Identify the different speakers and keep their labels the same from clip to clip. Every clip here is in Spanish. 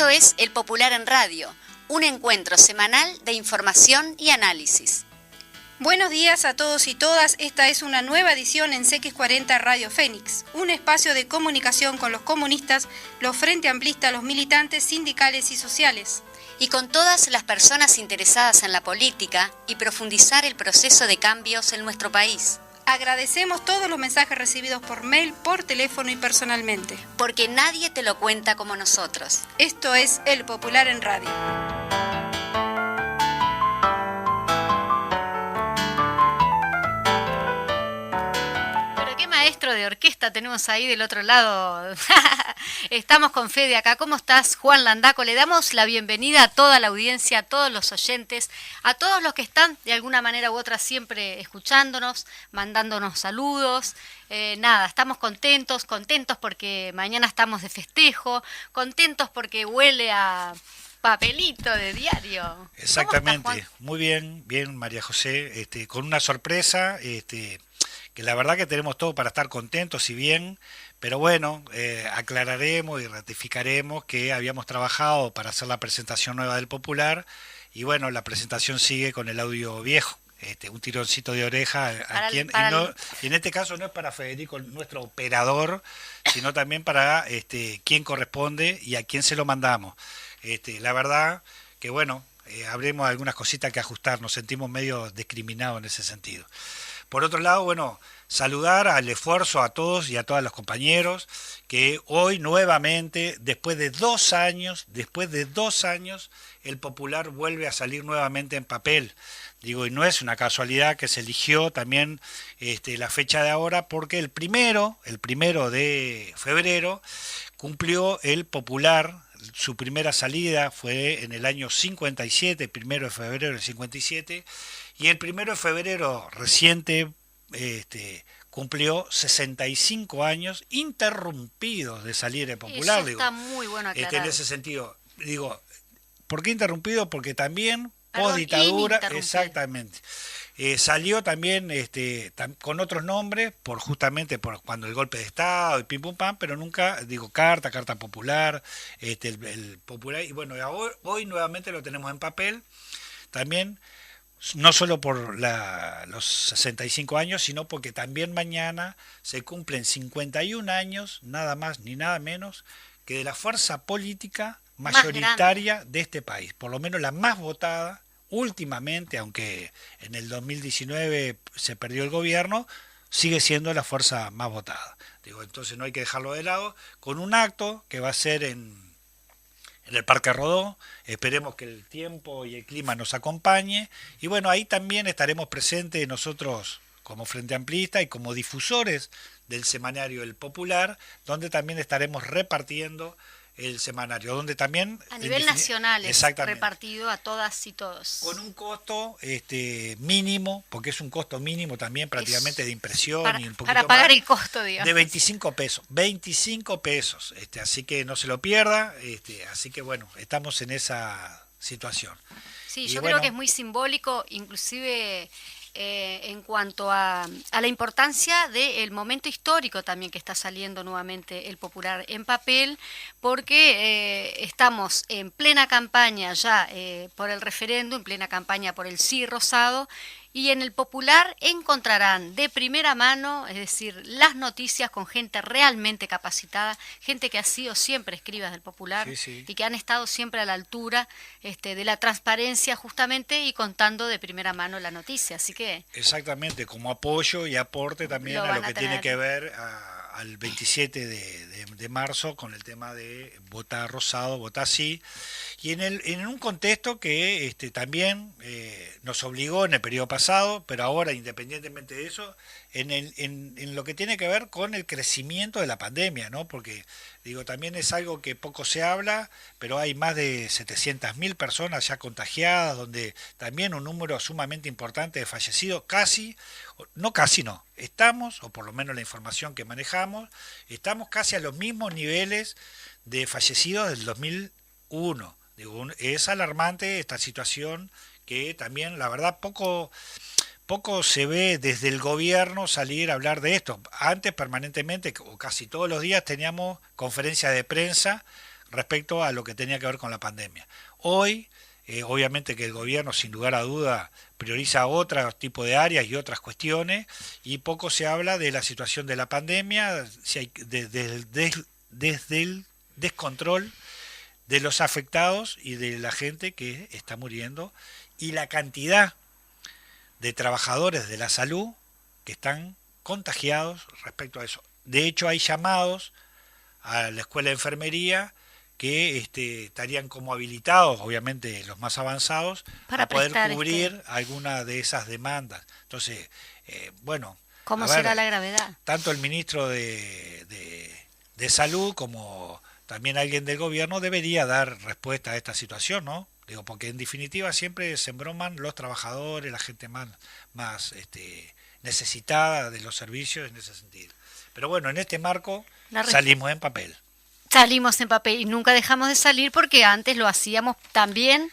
Speaker 1: Esto es El Popular en Radio, un encuentro semanal de información y análisis.
Speaker 2: Buenos días a todos y todas, esta es una nueva edición en CX40 Radio Fénix, un espacio de comunicación con los comunistas, los frente amplistas, los militantes sindicales y sociales.
Speaker 1: Y con todas las personas interesadas en la política y profundizar el proceso de cambios en nuestro país.
Speaker 2: Agradecemos todos los mensajes recibidos por mail, por teléfono y personalmente.
Speaker 1: Porque nadie te lo cuenta como nosotros.
Speaker 2: Esto es El Popular en Radio.
Speaker 3: Maestro de orquesta tenemos ahí del otro lado. Estamos con Fede acá. ¿Cómo estás, Juan Landaco? Le damos la bienvenida a toda la audiencia, a todos los oyentes, a todos los que están de alguna manera u otra siempre escuchándonos, mandándonos saludos. Estamos contentos porque mañana estamos de festejo, contentos porque huele a papelito de diario.
Speaker 4: Exactamente.
Speaker 3: ¿Cómo estás, Juan?
Speaker 4: Muy bien, María José, con una sorpresa, que la verdad que tenemos todo para estar contentos y bien, pero bueno, aclararemos y ratificaremos que habíamos trabajado para hacer la presentación nueva del Popular y bueno, la presentación sigue con el audio viejo. Un tironcito de oreja y en este caso no es para Federico, nuestro operador, sino también para quién corresponde y a quién se lo mandamos. La verdad que bueno, habremos algunas cositas que ajustar, nos sentimos medio discriminados en ese sentido. Por otro lado, bueno, saludar al esfuerzo a todos y a todos los compañeros que hoy nuevamente, después de 2 años, el Popular vuelve a salir nuevamente en papel. Digo, y no es una casualidad que se eligió también la fecha de ahora, porque el primero de febrero cumplió el Popular. Su primera salida fue en el año 57, 1 de febrero del 57, y el 1 de febrero reciente cumplió 65 años interrumpidos de salir el Popular.
Speaker 3: Eso está muy bueno aclarar.
Speaker 4: En ese sentido, digo, ¿por qué interrumpido? Porque también post dictadura, exactamente. Salió también con otros nombres, justamente por cuando el golpe de Estado y pim pum pam, pero nunca, carta popular, el Popular, y bueno, hoy nuevamente lo tenemos en papel, también, no solo por los 65 años, sino porque también mañana se cumplen 51 años, nada más ni nada menos, que de la fuerza política mayoritaria de este país, por lo menos la más votada, últimamente, aunque en el 2019 se perdió el gobierno, sigue siendo la fuerza más votada. Entonces no hay que dejarlo de lado, con un acto que va a ser en el Parque Rodó. Esperemos que el tiempo y el clima nos acompañe. Y bueno, ahí también estaremos presentes nosotros como Frente Amplista y como difusores del semanario El Popular, donde también estaremos repartiendo el semanario, donde también
Speaker 3: a nivel nacional es repartido a todas y todos.
Speaker 4: Con un costo mínimo, porque es un costo mínimo también prácticamente de impresión y un poquito
Speaker 3: para pagar
Speaker 4: más,
Speaker 3: el costo, digamos.
Speaker 4: De 25 pesos. 25 pesos. Así que no se lo pierda. Así que bueno, estamos en esa situación.
Speaker 3: Sí, yo creo que es muy simbólico, inclusive en cuanto a la importancia del momento histórico también que está saliendo nuevamente el Popular en papel, porque estamos en plena campaña ya por el referéndum, en plena campaña por el sí rosado, y en el Popular encontrarán de primera mano, es decir, las noticias con gente realmente capacitada, gente que ha sido siempre escribas del Popular, sí. Y que han estado siempre a la altura de la transparencia justamente y contando de primera mano la noticia. Así que
Speaker 4: exactamente, como apoyo y aporte también a lo que tiene que ver al 27 de marzo con el tema de votar rosado, votar sí, y en un contexto que también nos obligó en el periodo pasado, pero ahora independientemente de eso, en lo que tiene que ver con el crecimiento de la pandemia, ¿no? Porque también es algo que poco se habla, pero hay más de 700.000 personas ya contagiadas, donde también un número sumamente importante de fallecidos, estamos, o por lo menos la información que manejamos, estamos casi a los mismos niveles de fallecidos del 2001. Es alarmante esta situación que también, la verdad, poco se ve desde el gobierno salir a hablar de esto. Antes permanentemente, o casi todos los días, teníamos conferencias de prensa respecto a lo que tenía que ver con la pandemia. Hoy, obviamente que el gobierno, sin lugar a duda, prioriza otro tipo de áreas y otras cuestiones, y poco se habla de la situación de la pandemia, desde el descontrol de los afectados y de la gente que está muriendo, y la cantidad de trabajadores de la salud que están contagiados respecto a eso. De hecho, hay llamados a la escuela de enfermería que estarían como habilitados, obviamente los más avanzados, para poder cubrir alguna de esas demandas. Entonces, bueno,
Speaker 3: ¿cómo será la gravedad?
Speaker 4: Tanto el ministro de Salud como también alguien del gobierno debería dar respuesta a esta situación, ¿no? Digo, porque en definitiva siempre se embroman los trabajadores, la gente más necesitada de los servicios en ese sentido. Pero bueno, en este marco salimos en papel.
Speaker 3: Salimos en papel y nunca dejamos de salir porque antes lo hacíamos también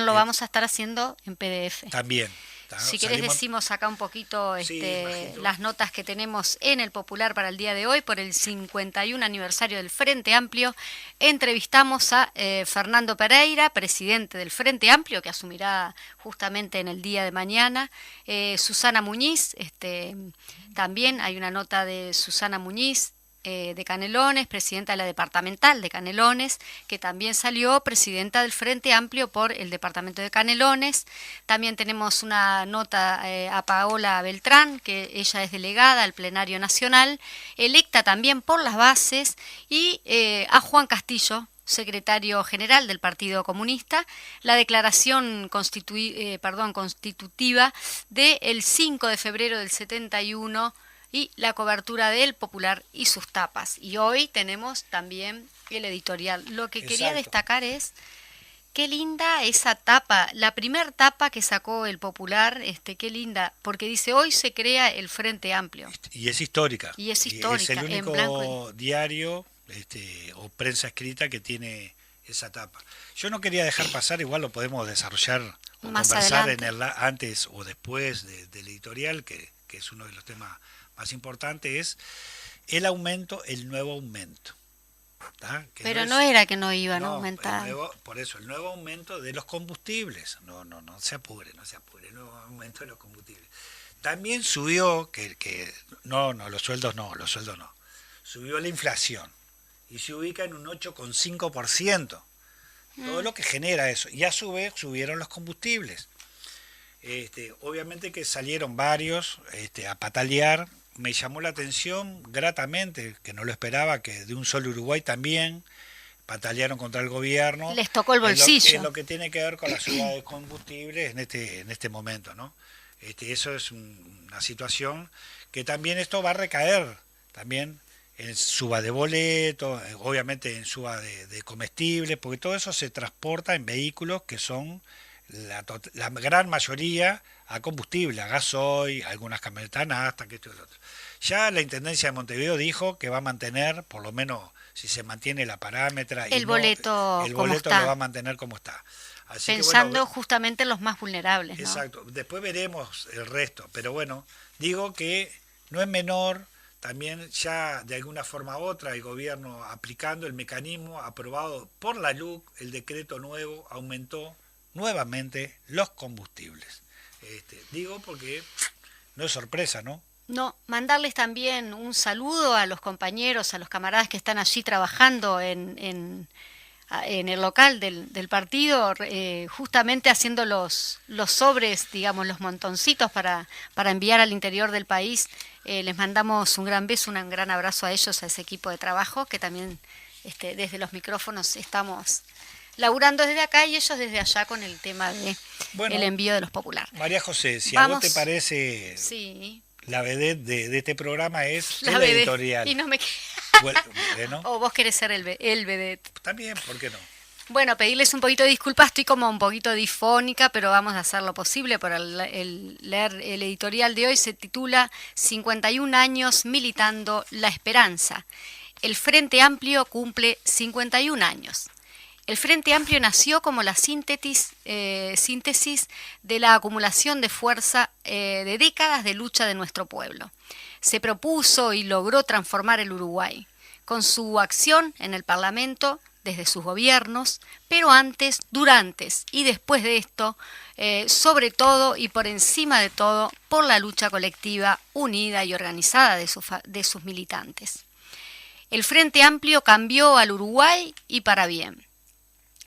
Speaker 3: lo vamos a estar haciendo en PDF.
Speaker 4: También.
Speaker 3: Si querés decimos acá un poquito las notas que tenemos en el Popular para el día de hoy, por el 51 aniversario del Frente Amplio. Entrevistamos a Fernando Pereira, presidente del Frente Amplio, que asumirá justamente en el día de mañana. Susana Muñiz, también hay una nota de Susana Muñiz, de Canelones, presidenta de la departamental de Canelones, que también salió presidenta del Frente Amplio por el departamento de Canelones. También tenemos una nota a Paola Beltrán, que ella es delegada al Plenario Nacional, electa también por las bases, y a Juan Castillo, secretario general del Partido Comunista, la declaración constitutiva del 5 de febrero del 71, y la cobertura del Popular y sus tapas. Y hoy tenemos también el editorial. Lo que quería destacar es qué linda esa tapa, la primer tapa que sacó el Popular, qué linda, porque dice: hoy se crea el Frente Amplio.
Speaker 4: Y es histórica.
Speaker 3: Y es histórica,
Speaker 4: es el único
Speaker 3: en blanco
Speaker 4: diario o prensa escrita que tiene esa tapa. Yo no quería dejar pasar, igual lo podemos desarrollar o
Speaker 3: más
Speaker 4: conversar
Speaker 3: adelante,
Speaker 4: antes o después del editorial, que es uno de los temas más importante, es el nuevo aumento.
Speaker 3: Pero no era que no iban a aumentar.
Speaker 4: Por eso, el nuevo aumento de los combustibles. No se apure, el nuevo aumento de los combustibles. También subió, los sueldos no. Subió la inflación y se ubica en un 8,5%. Todo lo que genera eso. Y a su vez subieron los combustibles. Obviamente que salieron varios a patalear. Me llamó la atención gratamente, que no lo esperaba, que de un solo Uruguay también patalearon contra el gobierno.
Speaker 3: Les tocó el bolsillo.
Speaker 4: En lo que tiene que ver con la subida de combustibles en este momento, ¿no? Eso es una situación que también esto va a recaer también en suba de boletos, obviamente en suba de comestibles, porque todo eso se transporta en vehículos que son la gran mayoría a combustible, a gasoil, algunas camionetas hasta que esto y lo otro. Ya la Intendencia de Montevideo dijo que va a mantener, por lo menos si se mantiene la parámetra,
Speaker 3: el boleto
Speaker 4: lo va a mantener como está. Así
Speaker 3: pensando justamente en los más vulnerables, ¿no?
Speaker 4: Exacto, después veremos el resto, pero bueno, digo que no es menor. También ya de alguna forma u otra el gobierno, aplicando el mecanismo aprobado por la LUC, el decreto nuevo, aumentó nuevamente los combustibles. Digo porque no es sorpresa, ¿no?
Speaker 3: No, mandarles también un saludo a los compañeros, a los camaradas que están allí trabajando en el local del partido, justamente haciendo los sobres, digamos, los montoncitos para enviar al interior del país. Les mandamos un gran beso, un gran abrazo a ellos, a ese equipo de trabajo, que también desde los micrófonos estamos laburando desde acá y ellos desde allá con el tema de el envío de los populares.
Speaker 4: María José, si a vos te parece,
Speaker 3: sí,
Speaker 4: la vedette de este programa es
Speaker 3: la
Speaker 4: el
Speaker 3: vedette,
Speaker 4: editorial.
Speaker 3: Y no me
Speaker 4: bueno.
Speaker 3: O vos querés ser el vedette.
Speaker 4: También, ¿por qué no?
Speaker 3: Bueno, pedirles un poquito de disculpas, estoy como un poquito difónica, pero vamos a hacer lo posible para leer el editorial de hoy. Se titula 51 años militando la esperanza. El Frente Amplio cumple 51 años. El Frente Amplio nació como la síntesis de la acumulación de fuerza de décadas de lucha de nuestro pueblo. Se propuso y logró transformar el Uruguay. Con su acción en el Parlamento desde sus gobiernos, pero antes, durante y después de esto, sobre todo y por encima de todo, por la lucha colectiva unida y organizada de sus militantes. El Frente Amplio cambió al Uruguay y para bien.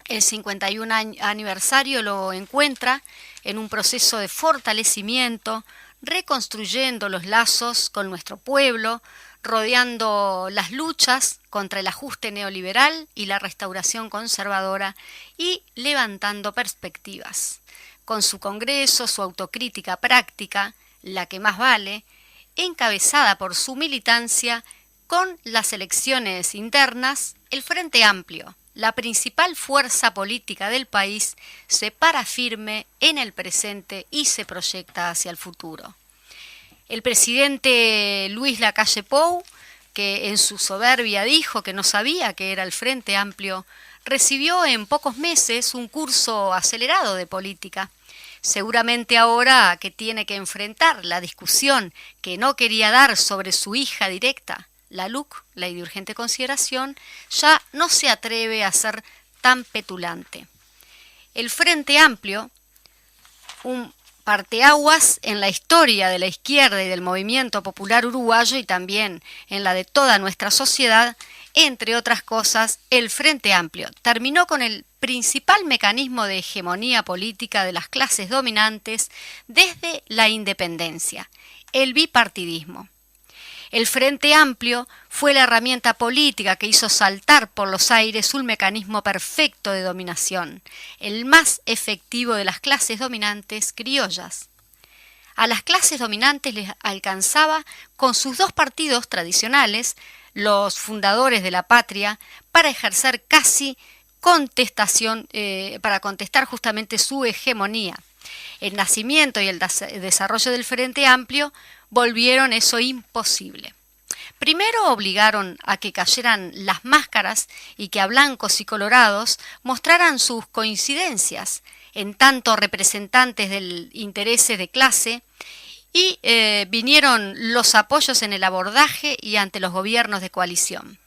Speaker 3: El 51 aniversario lo encuentra en un proceso de fortalecimiento, reconstruyendo los lazos con nuestro pueblo, rodeando las luchas contra el ajuste neoliberal y la restauración conservadora y levantando perspectivas. Con su congreso, su autocrítica práctica, la que más vale, encabezada por su militancia, con las elecciones internas, el Frente Amplio, la principal fuerza política del país, se para firme en el presente y se proyecta hacia el futuro. El presidente Luis Lacalle Pou, que en su soberbia dijo que no sabía qué era el Frente Amplio, recibió en pocos meses un curso acelerado de política. Seguramente ahora que tiene que enfrentar la discusión que no quería dar sobre su hija directa, la LUC, Ley de Urgente Consideración, ya no se atreve a ser tan petulante. El Frente Amplio, un parteaguas en la historia de la izquierda y del movimiento popular uruguayo y también en la de toda nuestra sociedad, entre otras cosas, el Frente Amplio terminó con el principal mecanismo de hegemonía política de las clases dominantes desde la independencia, el bipartidismo. El Frente Amplio fue la herramienta política que hizo saltar por los aires un mecanismo perfecto de dominación, el más efectivo de las clases dominantes criollas. A las clases dominantes les alcanzaba con sus dos partidos tradicionales, los fundadores de la patria, para ejercer casi contestación, para contestar justamente su hegemonía. El nacimiento y el desarrollo del Frente Amplio volvieron eso imposible. Primero obligaron a que cayeran las máscaras y que a blancos y colorados mostraran sus coincidencias, en tanto representantes del intereses de clase, y vinieron los apoyos en el abordaje y ante los gobiernos de coalición.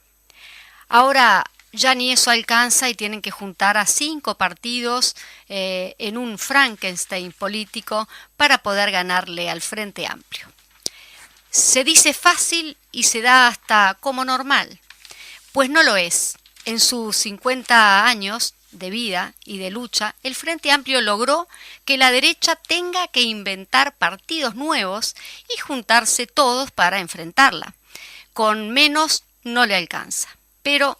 Speaker 3: Ahora ya ni eso alcanza y tienen que juntar a 5 partidos en un Frankenstein político para poder ganarle al Frente Amplio. Se dice fácil y se da hasta como normal, pues no lo es. En sus 50 años de vida y de lucha, el Frente Amplio logró que la derecha tenga que inventar partidos nuevos y juntarse todos para enfrentarla. Con menos no le alcanza. Pero,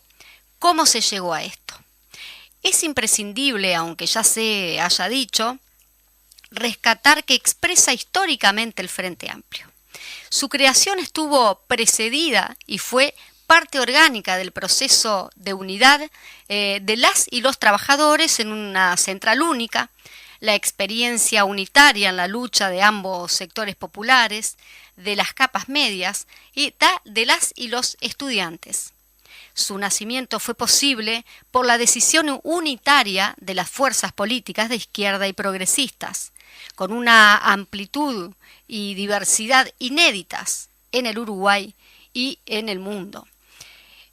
Speaker 3: ¿cómo se llegó a esto? Es imprescindible, aunque ya se haya dicho, rescatar que expresa históricamente el Frente Amplio. Su creación estuvo precedida y fue parte orgánica del proceso de unidad de las y los trabajadores en una central única, la experiencia unitaria en la lucha de ambos sectores populares, de las capas medias y de las y los estudiantes. Su nacimiento fue posible por la decisión unitaria de las fuerzas políticas de izquierda y progresistas, con una amplitud y diversidad inéditas en el Uruguay y en el mundo.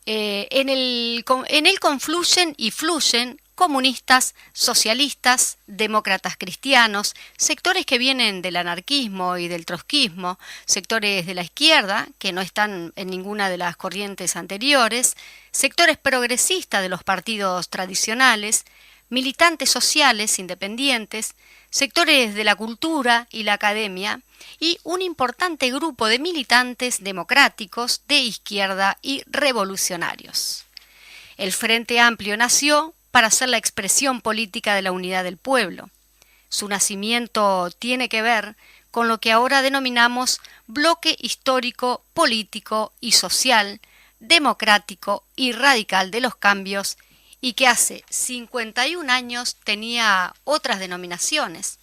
Speaker 3: En él confluyen y fluyen comunistas, socialistas, demócratas cristianos, sectores que vienen del anarquismo y del trotskismo, sectores de la izquierda que no están en ninguna de las corrientes anteriores, sectores progresistas de los partidos tradicionales, militantes sociales independientes, sectores de la cultura y la academia y un importante grupo de militantes democráticos de izquierda y revolucionarios. El Frente Amplio nació para ser la expresión política de la unidad del pueblo. Su nacimiento tiene que ver con lo que ahora denominamos bloque histórico, político y social, democrático y radical de los cambios, y que hace 51 años tenía otras denominaciones.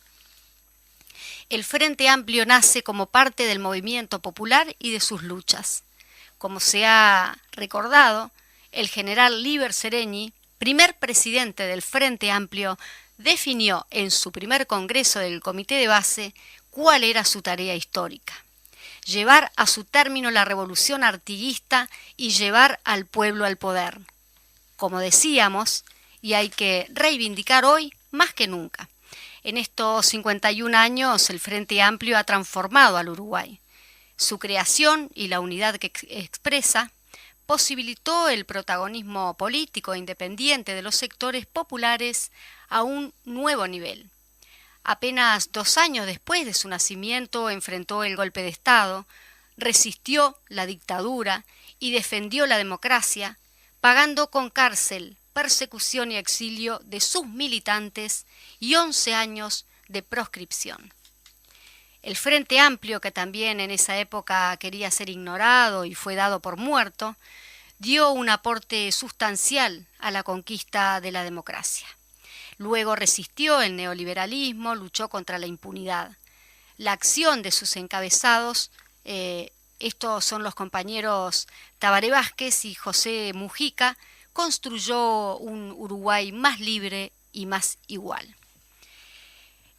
Speaker 3: El Frente Amplio nace como parte del movimiento popular y de sus luchas. Como se ha recordado, el general Líber Seregni, primer presidente del Frente Amplio, definió en su primer congreso del Comité de Base cuál era su tarea histórica: llevar a su término la revolución artiguista y llevar al pueblo al poder. como decíamos, y hay que reivindicar hoy más que nunca. En estos 51 años el Frente Amplio ha transformado al Uruguay. Su creación y la unidad que expresa posibilitó el protagonismo político e independiente de los sectores populares a un nuevo nivel. Apenas 2 años después de su nacimiento enfrentó el golpe de Estado, resistió la dictadura y defendió la democracia, pagando con cárcel, persecución y exilio de sus militantes y 11 años de proscripción. El Frente Amplio, que también en esa época quería ser ignorado y fue dado por muerto, dio un aporte sustancial a la conquista de la democracia. Luego resistió el neoliberalismo, luchó contra la impunidad. La acción de sus encabezados, estos son los compañeros Tabaré Vázquez y José Mujica, construyó un Uruguay más libre y más igual.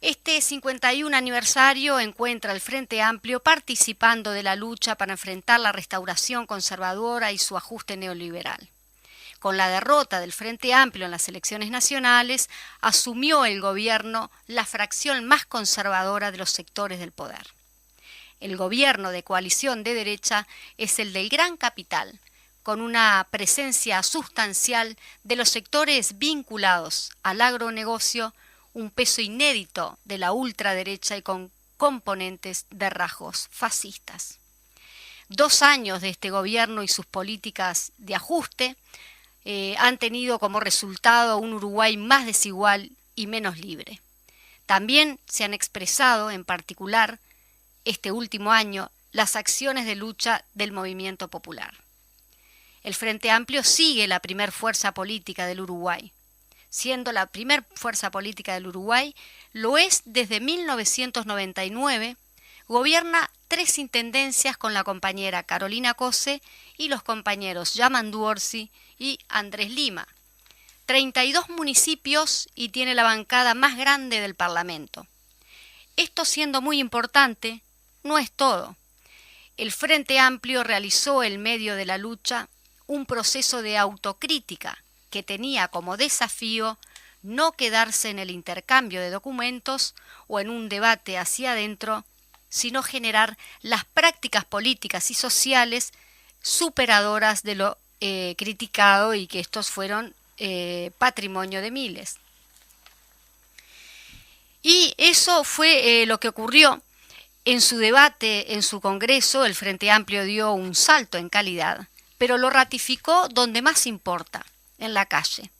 Speaker 3: Este 51 aniversario encuentra al Frente Amplio participando de la lucha para enfrentar la restauración conservadora y su ajuste neoliberal. Con la derrota del Frente Amplio en las elecciones nacionales, asumió el gobierno la fracción más conservadora de los sectores del poder. El gobierno de coalición de derecha es el del gran capital, con una presencia sustancial de los sectores vinculados al agronegocio, un peso inédito de la ultraderecha y con componentes de rasgos fascistas. 2 años de este gobierno y sus políticas de ajuste han tenido como resultado un Uruguay más desigual y menos libre. También se han expresado, en particular, este último año, las acciones de lucha del movimiento popular. El Frente Amplio sigue la primer fuerza política del Uruguay. Siendo la primer fuerza política del Uruguay, lo es desde 1999, gobierna 3 intendencias con la compañera Carolina Cose y los compañeros Yamandu Orsi y Andrés Lima. 32 municipios y tiene la bancada más grande del Parlamento. Esto, siendo muy importante, no es todo. El Frente Amplio realizó en medio de la lucha un proceso de autocrítica que tenía como desafío no quedarse en el intercambio de documentos o en un debate hacia adentro, sino generar las prácticas políticas y sociales superadoras de lo criticado y que estos fueron patrimonio de miles. Y eso fue lo que ocurrió. En su debate, en su congreso, el Frente Amplio dio un salto en calidad, pero lo ratificó donde más importa, en la calle,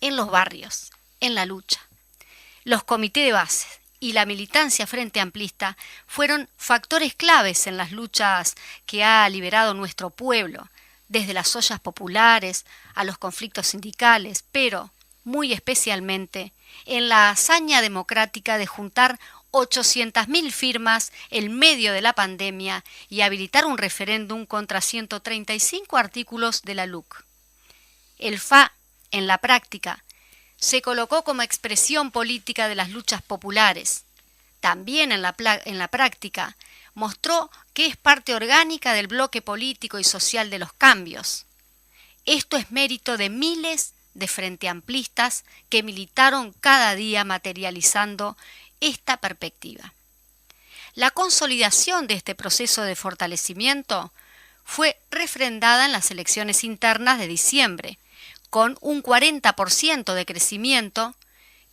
Speaker 3: en los barrios, en la lucha. Los comités de base y la militancia frente amplista fueron factores claves en las luchas que ha liberado nuestro pueblo, desde las ollas populares a los conflictos sindicales, pero muy especialmente en la hazaña democrática de juntar 800.000 firmas en medio de la pandemia y habilitar un referéndum contra 135 artículos de la LUC. El FA, en la práctica, se colocó como expresión política de las luchas populares. También en la práctica mostró que es parte orgánica del bloque político y social de los cambios. Esto es mérito de miles de frente amplistas que militaron cada día materializando esta perspectiva. La consolidación de este proceso de fortalecimiento fue refrendada en las elecciones internas de diciembre, con un 40% de crecimiento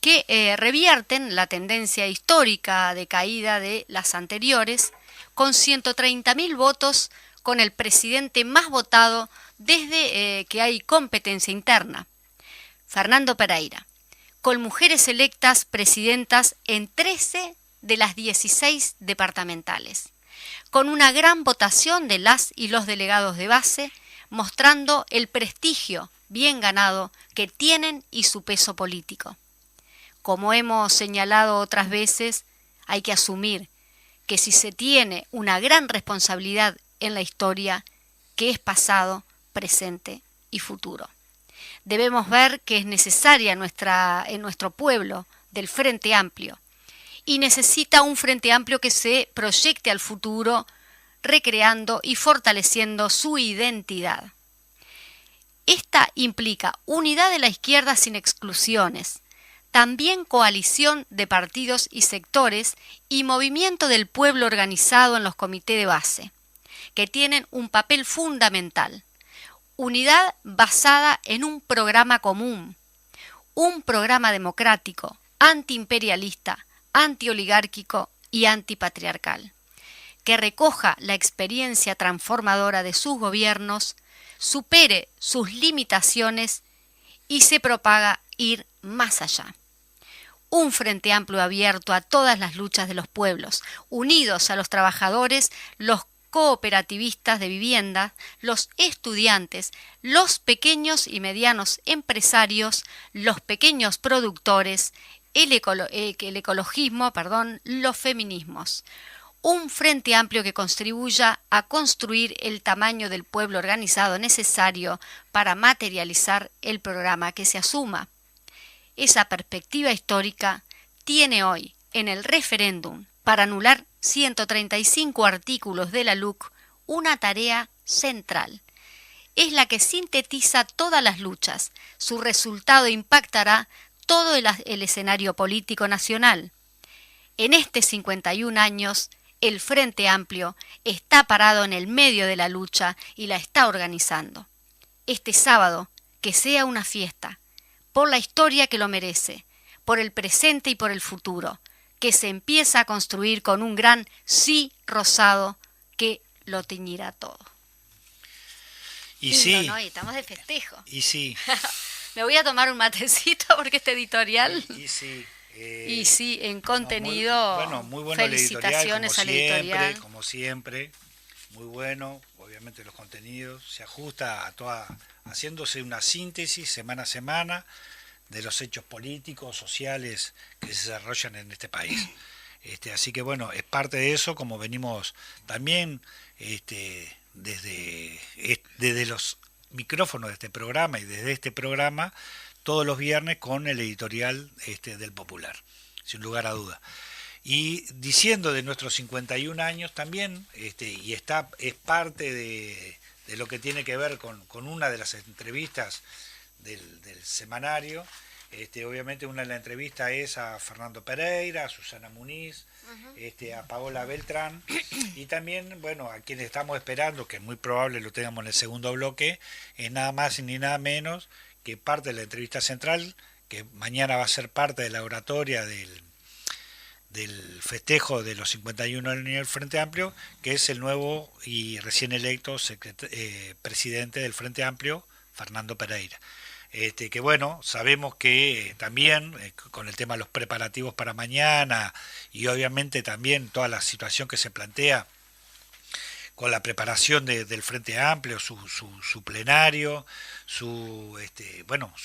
Speaker 3: que revierten la tendencia histórica de caída de las anteriores, con 130.000 votos, con el presidente más votado desde que hay competencia interna, Fernando Pereira, con mujeres electas presidentas en 13 de las 16 departamentales, con una gran votación de las y los delegados de base, mostrando el prestigio bien ganado que tienen y su peso político. Como hemos señalado otras veces, hay que asumir que si se tiene una gran responsabilidad en la historia, que es pasado, presente y futuro. Debemos ver que es necesaria en nuestro pueblo del Frente Amplio y necesita un Frente Amplio que se proyecte al futuro, recreando y fortaleciendo su identidad. Esta implica unidad de la izquierda sin exclusiones, también coalición de partidos y sectores y movimiento del pueblo organizado en los comités de base, que tienen un papel fundamental. Unidad basada en un programa común, un programa democrático, antiimperialista, antioligárquico y antipatriarcal, que recoja la experiencia transformadora de sus gobiernos, supere sus limitaciones y se propaga ir más allá. Un frente amplio abierto a todas las luchas de los pueblos, unidos a los trabajadores, los cooperativistas de vivienda, los estudiantes, los pequeños y medianos empresarios, los pequeños productores, el ecologismo, los feminismos. Un frente amplio que contribuya a construir el tamaño del pueblo organizado necesario para materializar el programa que se asuma. Esa perspectiva histórica tiene hoy en el referéndum para anular 135 artículos de la LUC una tarea central. Es la que sintetiza todas las luchas. Su resultado impactará todo el escenario político nacional. En este 51 años, el Frente Amplio está parado en el medio de la lucha y la está organizando. Este sábado, que sea una fiesta, por la historia que lo merece, por el presente y por el futuro, que se empieza a construir con un gran sí rosado que lo teñirá todo.
Speaker 4: Y
Speaker 3: lindo,
Speaker 4: sí.
Speaker 3: ¿no? Y estamos de festejo.
Speaker 4: Y sí.
Speaker 3: Me voy a tomar un matecito porque este editorial...
Speaker 4: Y sí.
Speaker 3: Y sí, en contenido,
Speaker 4: muy bueno
Speaker 3: felicitaciones al editorial.
Speaker 4: Como siempre, muy bueno. Obviamente los contenidos se ajusta a haciéndose una síntesis semana a semana de los hechos políticos, sociales que se desarrollan en este país. Así que bueno, es parte de eso, como venimos también desde los micrófonos de este programa y desde este programa, todos los viernes con el editorial del Popular, sin lugar a duda. Y diciendo de nuestros 51 años también, es parte de lo que tiene que ver con una de las entrevistas del semanario. Obviamente una de las entrevistas es a Fernando Pereira, a Susana Muniz, a Paola Beltrán, y también, bueno, a quienes estamos esperando, que es muy probable lo tengamos en el segundo bloque, es nada más ni nada menos que parte de la entrevista central, que mañana va a ser parte de la oratoria del festejo de los 51 años del Frente Amplio, que es el nuevo y recién electo presidente del Frente Amplio, Fernando Pereira. Que bueno, sabemos que también con el tema de los preparativos para mañana y obviamente también toda la situación que se plantea con la preparación del Frente Amplio, su plenario, su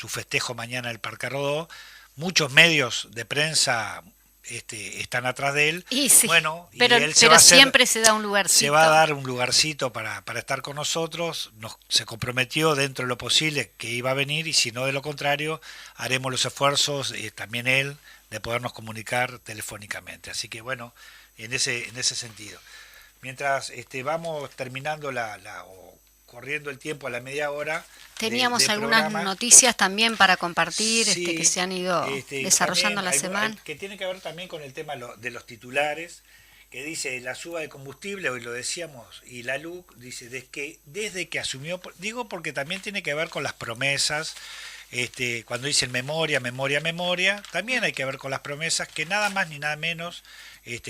Speaker 4: festejo mañana en el Parque Rodó, muchos medios de prensa están atrás de él.
Speaker 3: Y sí,
Speaker 4: bueno,
Speaker 3: pero
Speaker 4: y él
Speaker 3: siempre se da un lugarcito.
Speaker 4: Se va a dar un lugarcito para estar con nosotros. Se comprometió dentro de lo posible que iba a venir, y si no, de lo contrario, haremos los esfuerzos, también él, de podernos comunicar telefónicamente. Así que bueno, en ese sentido. Mientras vamos terminando o corriendo el tiempo a la media hora.
Speaker 3: Teníamos
Speaker 4: de
Speaker 3: algunas
Speaker 4: programa.
Speaker 3: Noticias también para compartir,
Speaker 4: Sí,
Speaker 3: que se han ido desarrollando la semana.
Speaker 4: Que tiene que ver también con el tema de los titulares, que dice la suba de combustible, hoy lo decíamos, y la LUC dice desde que asumió, digo porque también tiene que ver con las promesas, cuando dicen memoria, también hay que ver con las promesas, que nada más ni nada menos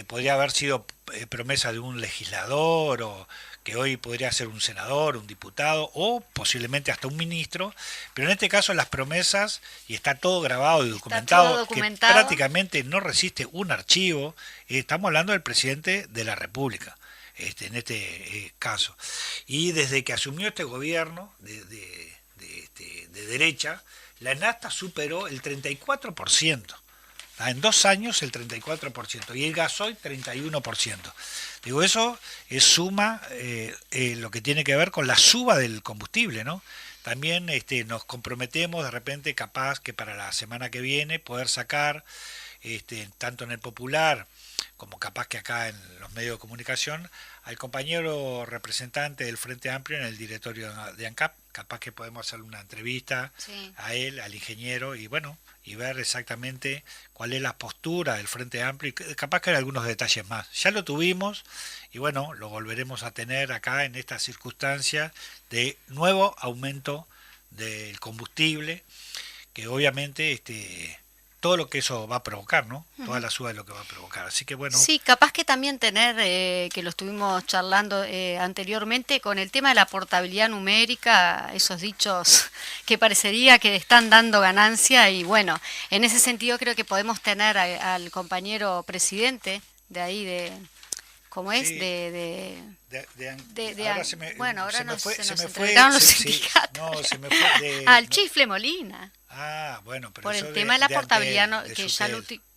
Speaker 4: podría haber sido promesa de un legislador, o que hoy podría ser un senador, un diputado, o posiblemente hasta un ministro, pero en este caso las promesas, y está todo grabado y documentado, que prácticamente no resiste un archivo. Estamos hablando del presidente de la República, en este caso. Y desde que asumió este gobierno de derecha, la nafta superó el 34%. En 2 años el 34%, y el gasoil 31%. Digo, eso suma lo que tiene que ver con la suba del combustible, ¿no? También nos comprometemos de repente, capaz que para la semana que viene, poder sacar tanto en el Popular como capaz que acá en los medios de comunicación, al compañero representante del Frente Amplio en el directorio de ANCAP. Capaz que podemos hacer una entrevista a él, al ingeniero, y bueno, y ver exactamente cuál es la postura del Frente Amplio, y capaz que hay algunos detalles más. Ya lo tuvimos, y bueno, lo volveremos a tener acá en estas circunstancias de nuevo aumento del combustible, que obviamente todo lo que eso va a provocar, ¿no? Toda la suba de lo que va a provocar. Así que bueno.
Speaker 3: Sí, capaz que también tener, que lo estuvimos charlando anteriormente, con el tema de la portabilidad numérica, esos dichos que parecería que están dando ganancia, y bueno, en ese sentido creo que podemos tener al compañero presidente de ahí, ¿cómo es?
Speaker 4: Sí.
Speaker 3: Ahora
Speaker 4: se me,
Speaker 3: bueno, ahora
Speaker 4: se me
Speaker 3: nos,
Speaker 4: fue,
Speaker 3: se
Speaker 4: se
Speaker 3: nos
Speaker 4: me fue,
Speaker 3: entregaron los
Speaker 4: sí,
Speaker 3: sindicatos.
Speaker 4: no, se me fue
Speaker 3: Al Chifle Molina.
Speaker 4: Ah, bueno, pero
Speaker 3: Por
Speaker 4: eso
Speaker 3: el tema de la portabilidad,
Speaker 4: Antel,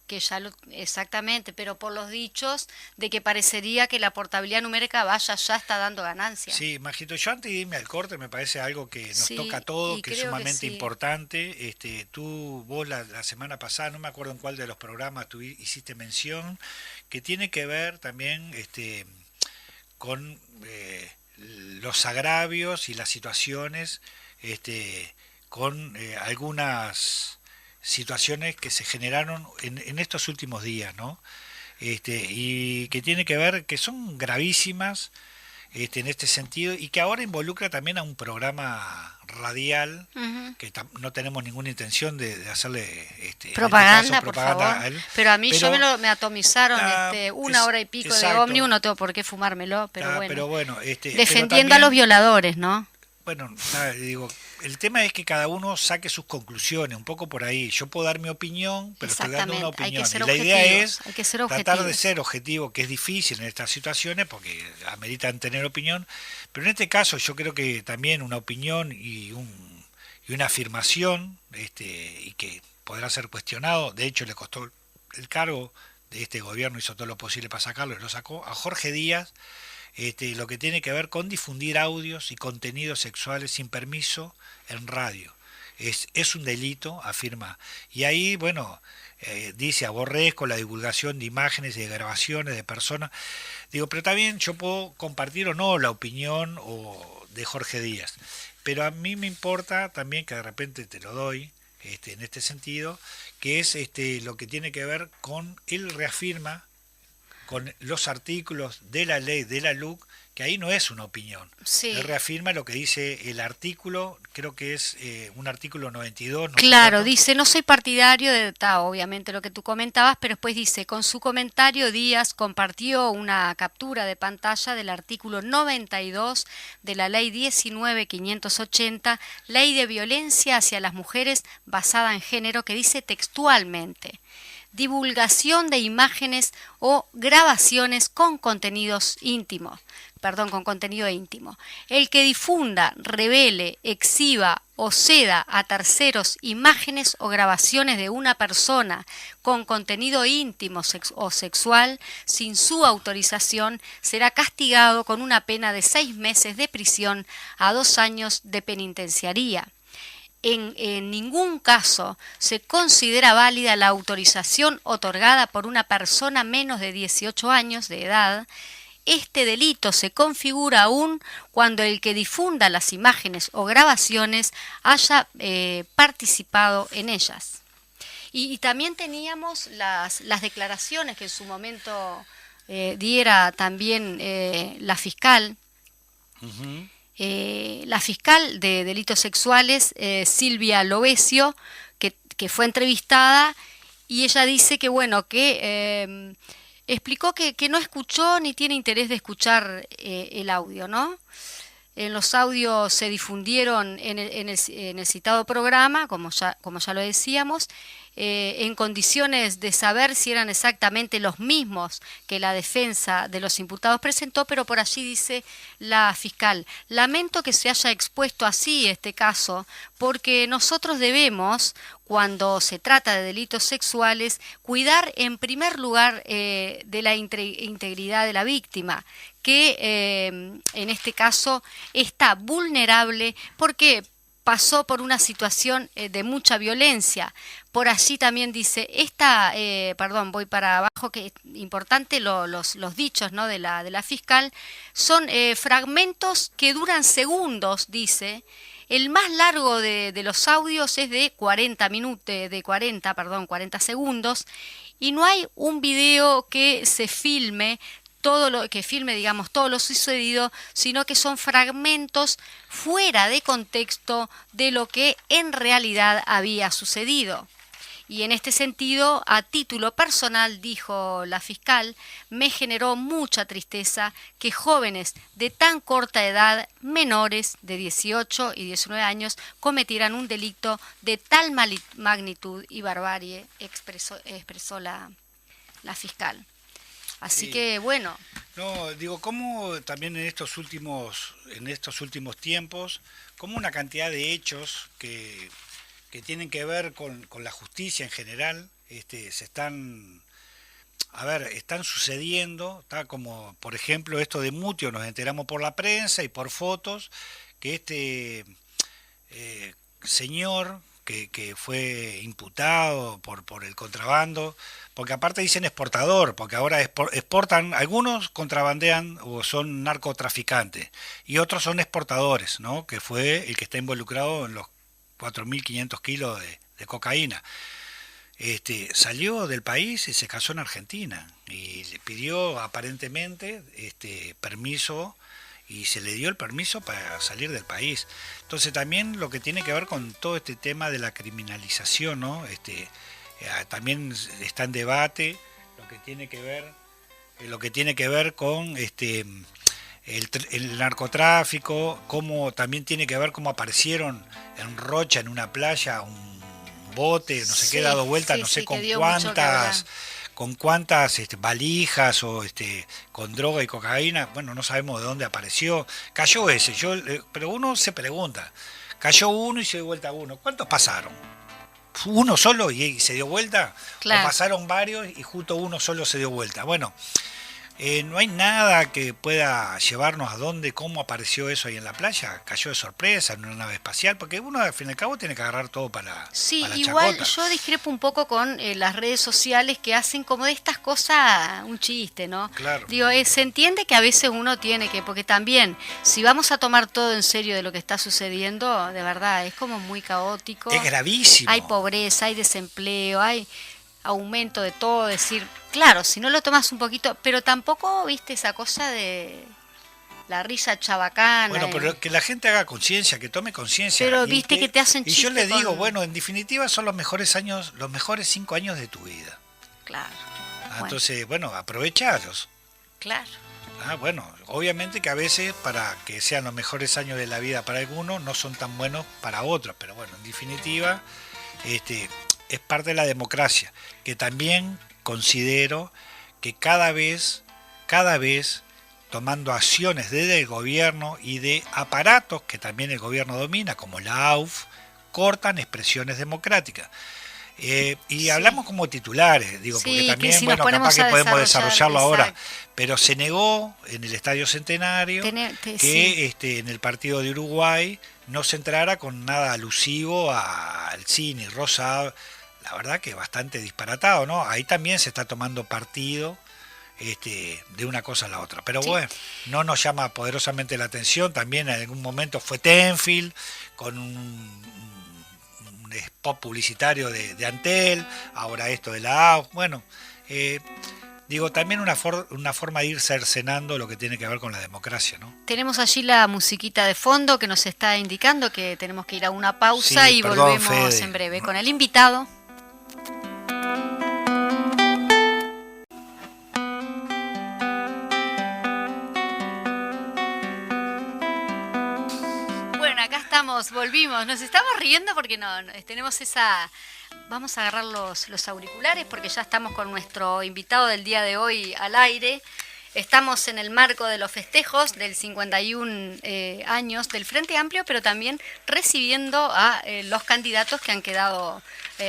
Speaker 3: que ya lo, exactamente, pero por los dichos de que parecería que la portabilidad numérica ya está dando ganancia.
Speaker 4: Sí, Majito, yo antes de irme al corte me parece algo que nos toca a todos, que es sumamente importante. Vos la semana pasada, no me acuerdo en cuál de los programas tú hiciste mención, que tiene que ver también con los agravios y las situaciones, con algunas situaciones que se generaron en estos últimos días, ¿no? Y que tiene que ver, que son gravísimas en este sentido, y que ahora involucra también a un programa radial, que no tenemos ninguna intención de hacerle
Speaker 3: propaganda,
Speaker 4: por favor.
Speaker 3: A él, pero a mí me atomizaron una hora y pico exacto, de ómnibus, no tengo por qué fumármelo, pero bueno, defendiendo también, a los violadores, ¿no?
Speaker 4: Bueno, digo, el tema es que cada uno saque sus conclusiones, un poco por ahí. Yo puedo dar mi opinión, pero estoy dando una opinión. Y la idea es tratar de ser objetivo, que es difícil en estas situaciones porque ameritan tener opinión. Pero en este caso yo creo que también una opinión y una afirmación, y que podrá ser cuestionado. De hecho, le costó el cargo de este gobierno, hizo todo lo posible para sacarlo y lo sacó a Jorge Díaz. Lo que tiene que ver con difundir audios y contenidos sexuales sin permiso en radio. Es un delito, afirma. Y ahí, bueno, dice, aborrezco la divulgación de imágenes y de grabaciones de personas. Digo, pero también yo puedo compartir o no la opinión de Jorge Díaz. Pero a mí me importa también, que de repente te lo doy, en este sentido, que es lo que tiene que ver con, él reafirma, con los artículos de la ley de la LUC, que ahí no es una opinión. Sí. Él reafirma lo que dice el artículo, creo que es un artículo 92.
Speaker 3: Claro, dice, no soy partidario obviamente lo que tú comentabas, pero después dice, con su comentario Díaz compartió una captura de pantalla del artículo 92 de la ley 19.580, ley de violencia hacia las mujeres basada en género, que dice textualmente: divulgación de imágenes o grabaciones con contenido íntimo. El que difunda, revele, exhiba o ceda a terceros imágenes o grabaciones de una persona con contenido íntimo o sexual sin su autorización será castigado con una pena de 6 meses de prisión a 2 años de penitenciaría. En ningún caso se considera válida la autorización otorgada por una persona menos de 18 años de edad. Este delito se configura aún cuando el que difunda las imágenes o grabaciones haya participado en ellas. Y también teníamos las declaraciones que en su momento diera también la fiscal. Uh-huh. La fiscal de delitos sexuales, Silvia Lovesio, que fue entrevistada, y ella dice que explicó que no escuchó ni tiene interés de escuchar el audio, ¿no? Los audios se difundieron en el citado programa, como ya lo decíamos, en condiciones de saber si eran exactamente los mismos que la defensa de los imputados presentó, pero por allí dice la fiscal: lamento que se haya expuesto así este caso, porque nosotros debemos, cuando se trata de delitos sexuales, cuidar en primer lugar de la integridad de la víctima, que en este caso está vulnerable porque pasó por una situación de mucha violencia. Por allí también dice, voy para abajo, que es importante los dichos, ¿no?, de la fiscal, son fragmentos que duran segundos, dice. El más largo de los audios es de 40 segundos, y no hay un video que se filme todo lo sucedido, sino que son fragmentos fuera de contexto de lo que en realidad había sucedido. Y en este sentido, a título personal, dijo la fiscal, me generó mucha tristeza que jóvenes de tan corta edad, menores de 18 y 19 años, cometieran un delito de tal magnitud y barbarie, expresó la fiscal. Así
Speaker 4: Sí.
Speaker 3: que, bueno.
Speaker 4: No, digo, como también en estos últimos tiempos, como una cantidad de hechos que tienen que ver con la justicia en general, están sucediendo, está como, por ejemplo, esto de Mutio, nos enteramos por la prensa y por fotos, que señor que fue imputado por el contrabando, porque aparte dicen exportador, porque ahora exportan, algunos contrabandean o son narcotraficantes, y otros son exportadores, ¿no?, que fue el que está involucrado en los 4.500 kilos de cocaína. Salió del país y se casó en Argentina, y le pidió aparentemente permiso, y se le dio el permiso para salir del país. Entonces también lo que tiene que ver con todo este tema de la criminalización, ¿no? También está en debate lo que tiene que ver con el narcotráfico, cómo también tiene que ver cómo aparecieron en Rocha, en una playa, un bote, no sé qué, dado vuelta, no sé con cuántas valijas o con droga y cocaína. Bueno, no sabemos de dónde apareció. Cayó ese, pero uno se pregunta, cayó uno y se dio vuelta uno. ¿Cuántos pasaron? ¿Uno solo y se dio vuelta?
Speaker 3: Claro.
Speaker 4: ¿O pasaron varios y justo uno solo se dio vuelta? Bueno, no hay nada que pueda llevarnos a dónde, cómo apareció eso ahí en la playa. Cayó de sorpresa en una nave espacial, porque uno al fin y al cabo tiene que agarrar todo para la
Speaker 3: igual
Speaker 4: chacota.
Speaker 3: yo discrepo un poco con las redes sociales que hacen como de estas cosas un chiste, ¿no?
Speaker 4: Claro.
Speaker 3: Digo, se entiende que a veces uno tiene que, porque también, si vamos a tomar todo en serio de lo que está sucediendo, de verdad, es como muy caótico.
Speaker 4: Es gravísimo.
Speaker 3: Hay pobreza, hay desempleo, hay aumento de todo, decir, claro, si no lo tomas un poquito, pero tampoco, viste, esa cosa de la risa chabacana.
Speaker 4: Bueno, pero que la gente haga conciencia, que tome conciencia.
Speaker 3: Pero viste que te hacen
Speaker 4: chiste. Y yo le digo,
Speaker 3: con...
Speaker 4: bueno, en definitiva son los mejores 5 años de tu vida.
Speaker 3: Claro.
Speaker 4: Entonces, bueno, aprovechalos.
Speaker 3: Claro.
Speaker 4: Bueno, obviamente que a veces para que sean los mejores años de la vida para algunos no son tan buenos para otros, pero bueno, en definitiva, es parte de la democracia, que también considero que cada vez tomando acciones desde el gobierno y de aparatos que también el gobierno domina, como la AUF, cortan expresiones democráticas. Y hablamos como titulares, digo, porque también,
Speaker 3: si
Speaker 4: bueno, capaz que podemos desarrollarlo ahora, pero se negó en el Estadio Centenario que en el partido de Uruguay no se entrara con nada alusivo al cine rosado. La verdad que bastante disparatado, ¿no? Ahí también se está tomando partido de una cosa a la otra. Pero bueno, no nos llama poderosamente la atención. También en algún momento fue Tenfield con un spot publicitario de Antel, ahora esto de la AUF. Bueno, digo, también una forma de ir cercenando lo que tiene que ver con la democracia, ¿no?
Speaker 3: Tenemos allí la musiquita de fondo que nos está indicando que tenemos que ir a una pausa y volvemos Fede. En breve con el invitado. Volvimos, nos estamos riendo porque no tenemos esa... Vamos a agarrar los auriculares porque ya estamos con nuestro invitado del día de hoy al aire. Estamos en el marco de los festejos del 51 años del Frente Amplio, pero también recibiendo a los candidatos que han quedado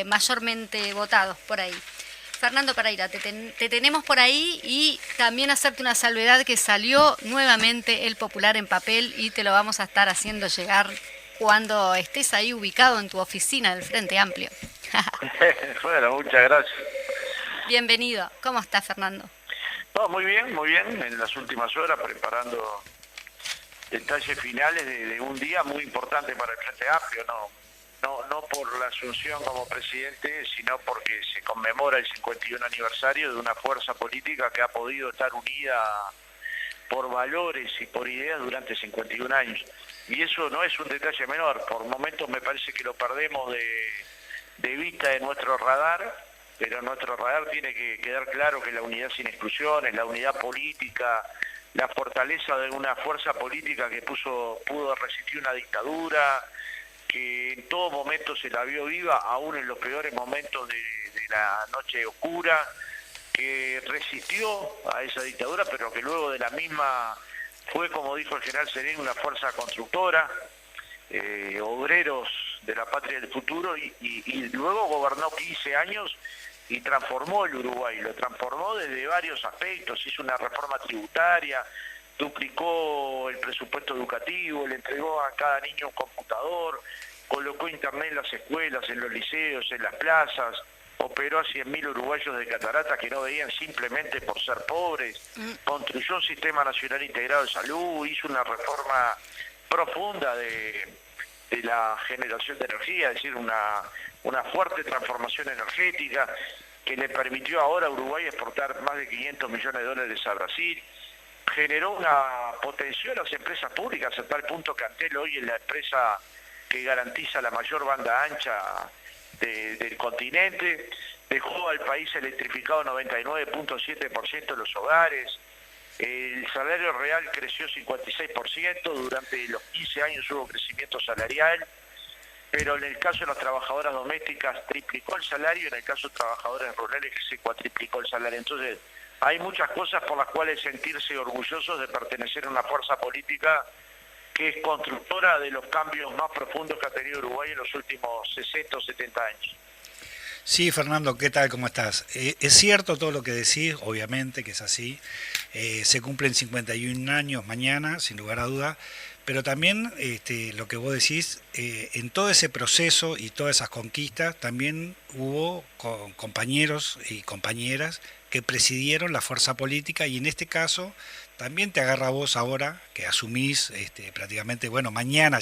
Speaker 3: mayormente votados por ahí. Fernando Pereira, te tenemos por ahí y también hacerte una salvedad que salió nuevamente el Popular en papel y te lo vamos a estar haciendo llegar cuando estés ahí ubicado en tu oficina del Frente Amplio.
Speaker 5: Bueno, muchas gracias.
Speaker 3: Bienvenido. ¿Cómo estás, Fernando?
Speaker 5: No, muy bien, en las últimas horas preparando detalles finales de un día muy importante para el Frente Amplio, no por la asunción como presidente, sino porque se conmemora el 51 aniversario de una fuerza política que ha podido estar unida por valores y por ideas durante 51 años. Y eso no es un detalle menor, por momentos me parece que lo perdemos de vista de nuestro radar, pero en nuestro radar tiene que quedar claro que la unidad sin exclusiones, la unidad política, la fortaleza de una fuerza política que pudo resistir una dictadura, que en todo momento se la vio viva, aún en los peores momentos de la noche oscura, que resistió a esa dictadura, pero que luego de la misma fue, como dijo el general Serén, una fuerza constructora, obreros de la patria del futuro, y luego gobernó 15 años y transformó el Uruguay, lo transformó desde varios aspectos, hizo una reforma tributaria, duplicó el presupuesto educativo, le entregó a cada niño un computador, colocó internet en las escuelas, en los liceos, en las plazas, operó a 100.000 uruguayos de cataratas que no veían simplemente por ser pobres, construyó un sistema nacional integrado de salud, hizo una reforma profunda de la generación de energía, es decir, una fuerte transformación energética que le permitió ahora a Uruguay exportar más de 500 millones de dólares a Brasil, potenció las empresas públicas a tal punto que Antel hoy es la empresa que garantiza la mayor banda ancha del continente, dejó al país electrificado 99.7% de los hogares, el salario real creció 56%, durante los 15 años hubo crecimiento salarial, pero en el caso de las trabajadoras domésticas triplicó el salario, en el caso de trabajadores rurales se cuatriplicó el salario. Entonces, hay muchas cosas por las cuales sentirse orgullosos de pertenecer a una fuerza política que es constructora de los cambios más profundos que ha tenido Uruguay en los últimos 60 o 70 años.
Speaker 4: Sí, Fernando, ¿qué tal? ¿Cómo estás? Es cierto todo lo que decís, obviamente que es así. Se cumplen 51 años mañana, sin lugar a duda, pero también lo que vos decís, en todo ese proceso y todas esas conquistas, también hubo compañeros y compañeras que presidieron la fuerza política, y en este caso también te agarra a vos ahora, que asumís prácticamente, bueno, mañana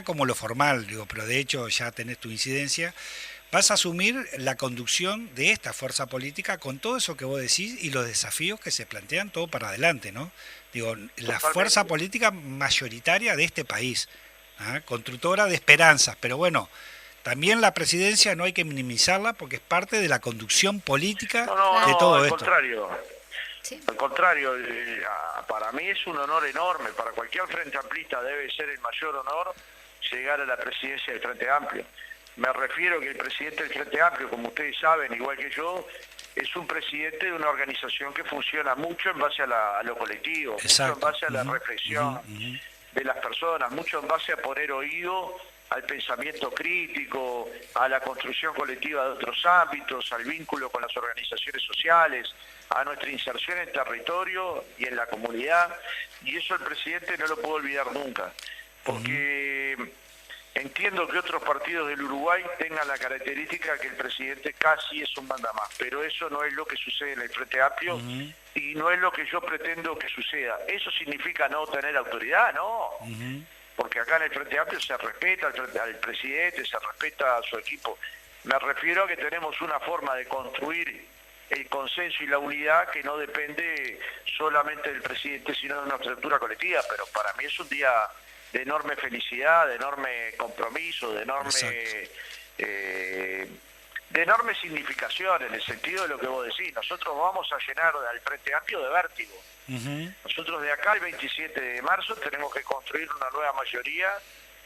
Speaker 4: como lo formal, digo, pero de hecho ya tenés tu incidencia, vas a asumir la conducción de esta fuerza política con todo eso que vos decís y los desafíos que se plantean todo para adelante, ¿no? Digo, la fuerza política mayoritaria de este país, constructora de esperanzas, pero bueno, también la presidencia no hay que minimizarla porque es parte de la conducción política de todo esto.
Speaker 5: Al contrario, para mí es un honor enorme, para cualquier Frente Amplista debe ser el mayor honor llegar a la presidencia del Frente Amplio. Me refiero que el presidente del Frente Amplio, como ustedes saben, igual que yo, es un presidente de una organización que funciona mucho en base a lo colectivo,
Speaker 4: exacto,
Speaker 5: mucho en base a la reflexión de las personas, mucho en base a poner oído al pensamiento crítico, a la construcción colectiva de otros ámbitos, al vínculo con las organizaciones sociales, a nuestra inserción en territorio y en la comunidad, y eso el presidente no lo puede olvidar nunca, porque entiendo que otros partidos del Uruguay tengan la característica que el presidente casi es un mandamás, pero eso no es lo que sucede en el Frente Amplio y no es lo que yo pretendo que suceda. ¿Eso significa no tener autoridad? No, porque acá en el Frente Amplio se respeta al presidente, se respeta a su equipo. Me refiero a que tenemos una forma de construir el consenso y la unidad que no depende solamente del presidente, sino de una estructura colectiva, pero para mí es un día de enorme felicidad, de enorme compromiso, de enorme significación, en el sentido de lo que vos decís. Nosotros vamos a llenar al Frente Amplio de vértigo. Nosotros de acá, el 27 de marzo, tenemos que construir una nueva mayoría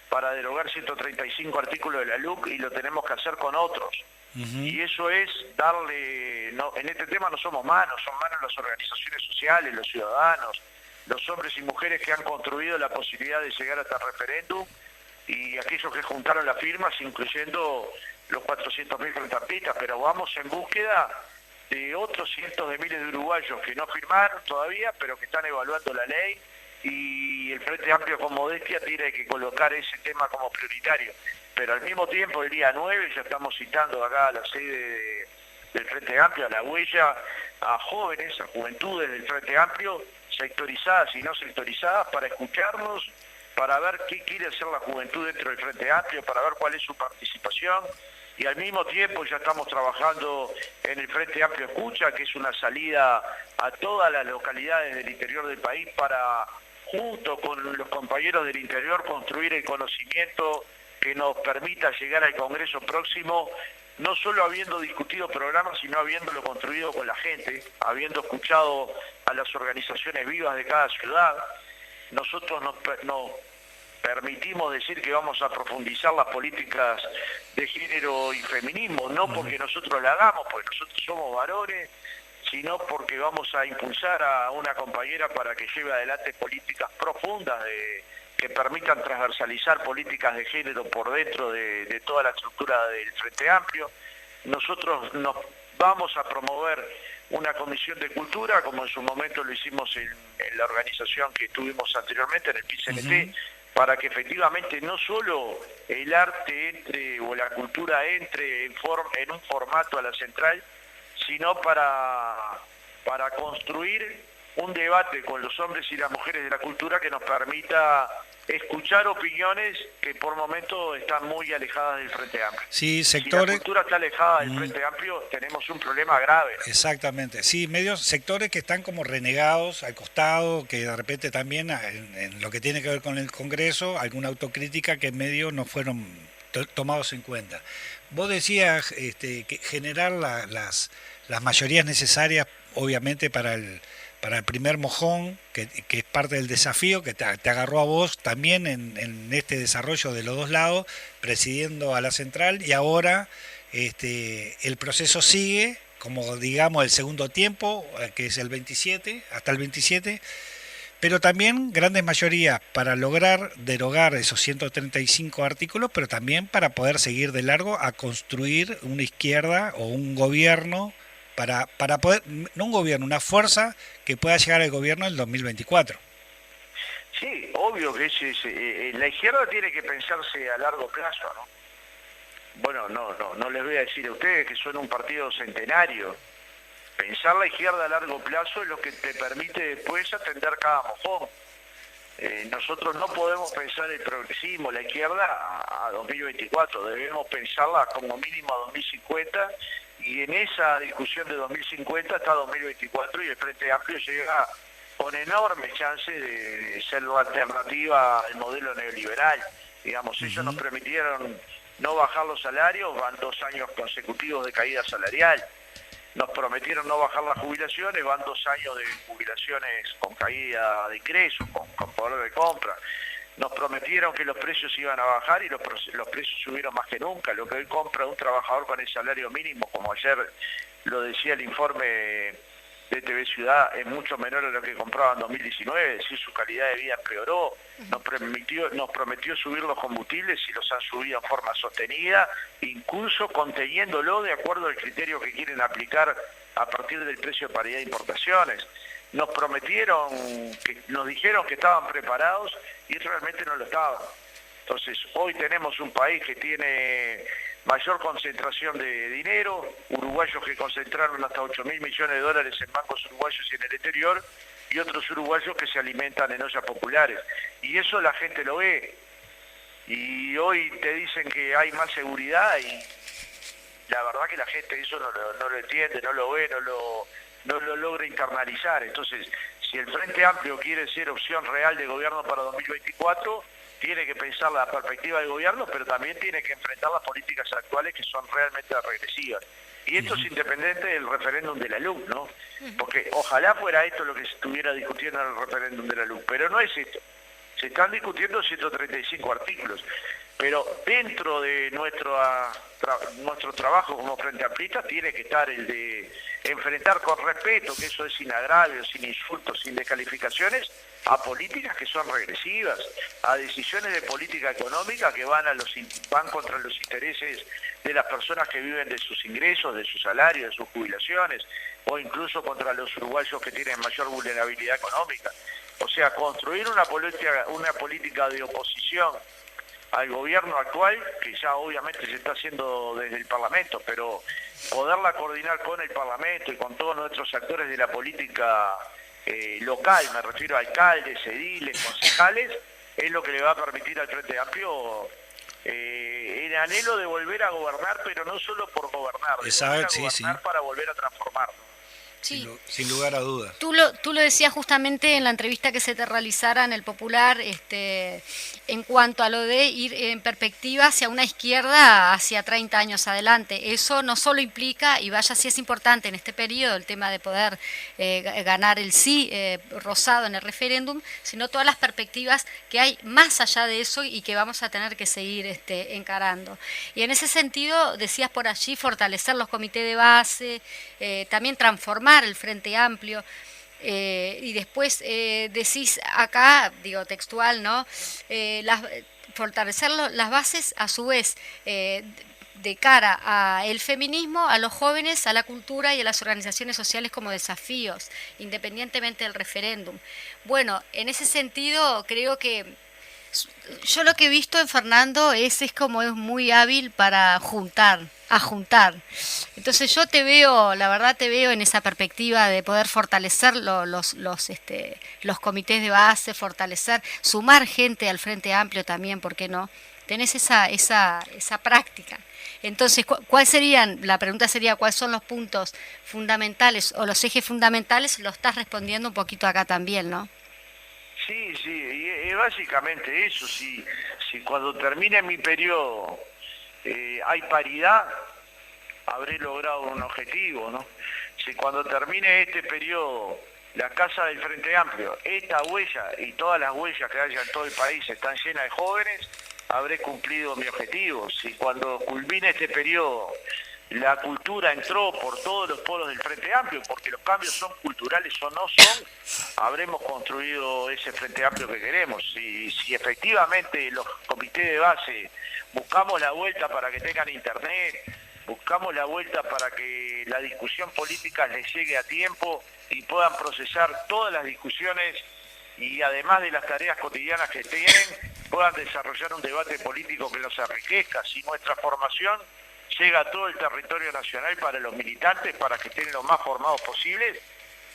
Speaker 5: para derogar 135 artículos de la LUC, y lo tenemos que hacer con otros. Y eso es darle... en este tema no somos manos, son manos las organizaciones sociales, los ciudadanos, los hombres y mujeres que han construido la posibilidad de llegar hasta el referéndum, y aquellos que juntaron las firmas, incluyendo los 400.000 frentamplistas, pero vamos en búsqueda de otros cientos de miles de uruguayos que no firmaron todavía, pero que están evaluando la ley y el Frente Amplio con modestia tiene que colocar ese tema como prioritario. Pero al mismo tiempo, el día 9 ya estamos citando acá a la sede del Frente Amplio, a la huella, a jóvenes, a juventudes del Frente Amplio, sectorizadas y no sectorizadas, para escucharnos, para ver qué quiere hacer la juventud dentro del Frente Amplio, para ver cuál es su participación. Y al mismo tiempo ya estamos trabajando en el Frente Amplio Escucha, que es una salida a todas las localidades del interior del país para, junto con los compañeros del interior, construir el conocimiento que nos permita llegar al Congreso próximo, no solo habiendo discutido programas, sino habiéndolo construido con la gente, habiendo escuchado a las organizaciones vivas de cada ciudad. Nosotros nos permitimos decir que vamos a profundizar las políticas de género y feminismo, no porque nosotros la hagamos, porque nosotros somos varones, sino porque vamos a impulsar a una compañera para que lleve adelante políticas profundas que permitan transversalizar políticas de género por dentro de toda la estructura del Frente Amplio. Nosotros nos vamos a promover una comisión de cultura, como en su momento lo hicimos en la organización que tuvimos anteriormente, en el PCNT, para que efectivamente no solo el arte entre o la cultura entre en un formato a la central, sino para construir un debate con los hombres y las mujeres de la cultura que nos permita escuchar opiniones que por momento están muy alejadas del Frente Amplio.
Speaker 4: Sí, sectores...
Speaker 5: Si la cultura está alejada del Frente Amplio, tenemos un problema grave, ¿no?
Speaker 4: Exactamente, sí, sectores que están como renegados al costado, que de repente también en lo que tiene que ver con el Congreso, alguna autocrítica que en medio no fueron tomados en cuenta. Vos decías que generar las mayorías necesarias, obviamente, para el primer mojón, que es parte del desafío que te agarró a vos también en este desarrollo de los dos lados, presidiendo a la central, y ahora el proceso sigue, como digamos el segundo tiempo, que es el 27, hasta el 27, pero también grandes mayorías para lograr derogar esos 135 artículos, pero también para poder seguir de largo a construir una izquierda o un gobierno, para poder, no un gobierno, una fuerza que pueda llegar al gobierno en el 2024.
Speaker 5: Sí, obvio que la izquierda tiene que pensarse a largo plazo, ¿no? Bueno, no les voy a decir a ustedes que son un partido centenario. Pensar la izquierda a largo plazo es lo que te permite después atender cada mojón. Nosotros no podemos pensar el progresismo, la izquierda, a 2024. Debemos pensarla como mínimo a 2050, y en esa discusión de 2050 está 2024, y el Frente Amplio llega con enormes chances de ser la alternativa al modelo neoliberal. Digamos, ellos nos permitieron no bajar los salarios, van 2 años consecutivos de caída salarial. Nos prometieron no bajar las jubilaciones, van 2 años de jubilaciones con caída de ingresos, con poder de compra. Nos prometieron que los precios iban a bajar, y los precios subieron más que nunca. Lo que hoy compra un trabajador con el salario mínimo, como ayer lo decía el informe de TV Ciudad, es mucho menor a lo que compraba en 2019, es decir, su calidad de vida empeoró. Nos prometió subir los combustibles y los han subido en forma sostenida, incluso conteniéndolo de acuerdo al criterio que quieren aplicar a partir del precio de paridad de importaciones. Nos dijeron que estaban preparados, y realmente no lo estaban. Entonces, hoy tenemos un país que tiene mayor concentración de dinero, uruguayos que concentraron hasta 8.000 millones de dólares en bancos uruguayos y en el exterior, y otros uruguayos que se alimentan en ollas populares. Y eso la gente lo ve. Y hoy te dicen que hay más seguridad, y la verdad que la gente eso no lo entiende, no lo ve, no lo logra internalizar. Entonces, si el Frente Amplio quiere ser opción real de gobierno para 2024, tiene que pensar la perspectiva del gobierno, pero también tiene que enfrentar las políticas actuales, que son realmente regresivas. Y esto es independiente del referéndum de la LUC, ¿no? Porque ojalá fuera esto lo que se estuviera discutiendo en el referéndum de la LUC, pero no es esto. Se están discutiendo 135 artículos, pero dentro de nuestro trabajo como Frente Amplista tiene que estar el de enfrentar con respeto, que eso es sin agravios, sin insultos, sin descalificaciones, a políticas que son regresivas, a decisiones de política económica que van contra los intereses de las personas que viven de sus ingresos, de sus salarios, de sus jubilaciones. o incluso contra los uruguayos que tienen mayor vulnerabilidad económica. O sea, construir una política de oposición al gobierno actual, que ya obviamente se está haciendo desde el Parlamento, pero poderla coordinar con el Parlamento y con todos nuestros actores de la política local, me refiero a alcaldes, ediles, concejales, es lo que le va a permitir al Frente Amplio el anhelo de volver a gobernar, pero no solo por gobernar, de volver a gobernar para volver a transformar.
Speaker 3: Sí.
Speaker 4: Sin lugar a dudas.
Speaker 3: Tú lo decías justamente en la entrevista que se te realizara en el Popular, en cuanto a lo de ir en perspectiva hacia una izquierda hacia 30 años adelante. Eso no solo implica, y vaya si es importante en este periodo, el tema de poder ganar el sí rosado en el referéndum, sino todas las perspectivas que hay más allá de eso y que vamos a tener que seguir encarando. Y en ese sentido, decías por allí, fortalecer los comités de base, también transformar el Frente Amplio, y después decís acá, digo textual, ¿no? Fortalecer las bases a su vez de cara al feminismo, a los jóvenes, a la cultura y a las organizaciones sociales como desafíos, independientemente del referéndum. Bueno, en ese sentido creo que yo lo que he visto en Fernando es como es muy hábil para juntar. Entonces yo la verdad te veo en esa perspectiva de poder fortalecer los comités de base, sumar gente al Frente Amplio también, ¿por qué no? Tenés esa práctica. Entonces, la pregunta sería, ¿cuáles son los puntos fundamentales o los ejes fundamentales? Lo estás respondiendo un poquito acá también, ¿no?
Speaker 5: Sí, y básicamente eso, si cuando termine mi periodo hay paridad, habré logrado un objetivo, ¿no? Si cuando termine este periodo la Casa del Frente Amplio, esta huella y todas las huellas que haya en todo el país están llenas de jóvenes, habré cumplido mi objetivo. Si cuando culmine este periodo la cultura entró por todos los poros del Frente Amplio, porque los cambios son culturales o no son, habremos construido ese Frente Amplio que queremos. Si efectivamente los comités de base buscamos la vuelta para que tengan internet, buscamos la vuelta para que la discusión política les llegue a tiempo y puedan procesar todas las discusiones y además de las tareas cotidianas que tienen, puedan desarrollar un debate político que los enriquezca. Si nuestra formación llega a todo el territorio nacional para los militantes, para que estén lo más formados posibles,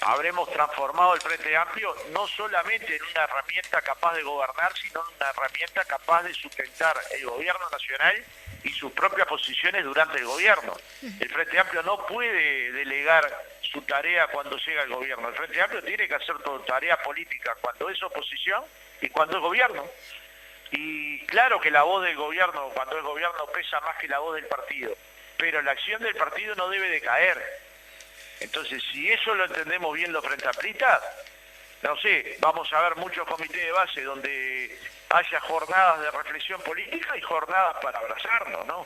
Speaker 5: habremos transformado el Frente Amplio no solamente en una herramienta capaz de gobernar, sino en una herramienta capaz de sustentar el gobierno nacional y sus propias posiciones durante el gobierno. El Frente Amplio no puede delegar su tarea cuando llega el gobierno. El Frente Amplio tiene que hacer toda tarea política cuando es oposición y cuando es gobierno. Y claro que la voz del gobierno, cuando es gobierno, pesa más que la voz del partido, pero la acción del partido no debe de caer. Entonces, si eso lo entendemos bien los frente amplistas, no sé, vamos a ver muchos comités de base donde haya jornadas de reflexión política y jornadas para abrazarnos, ¿no?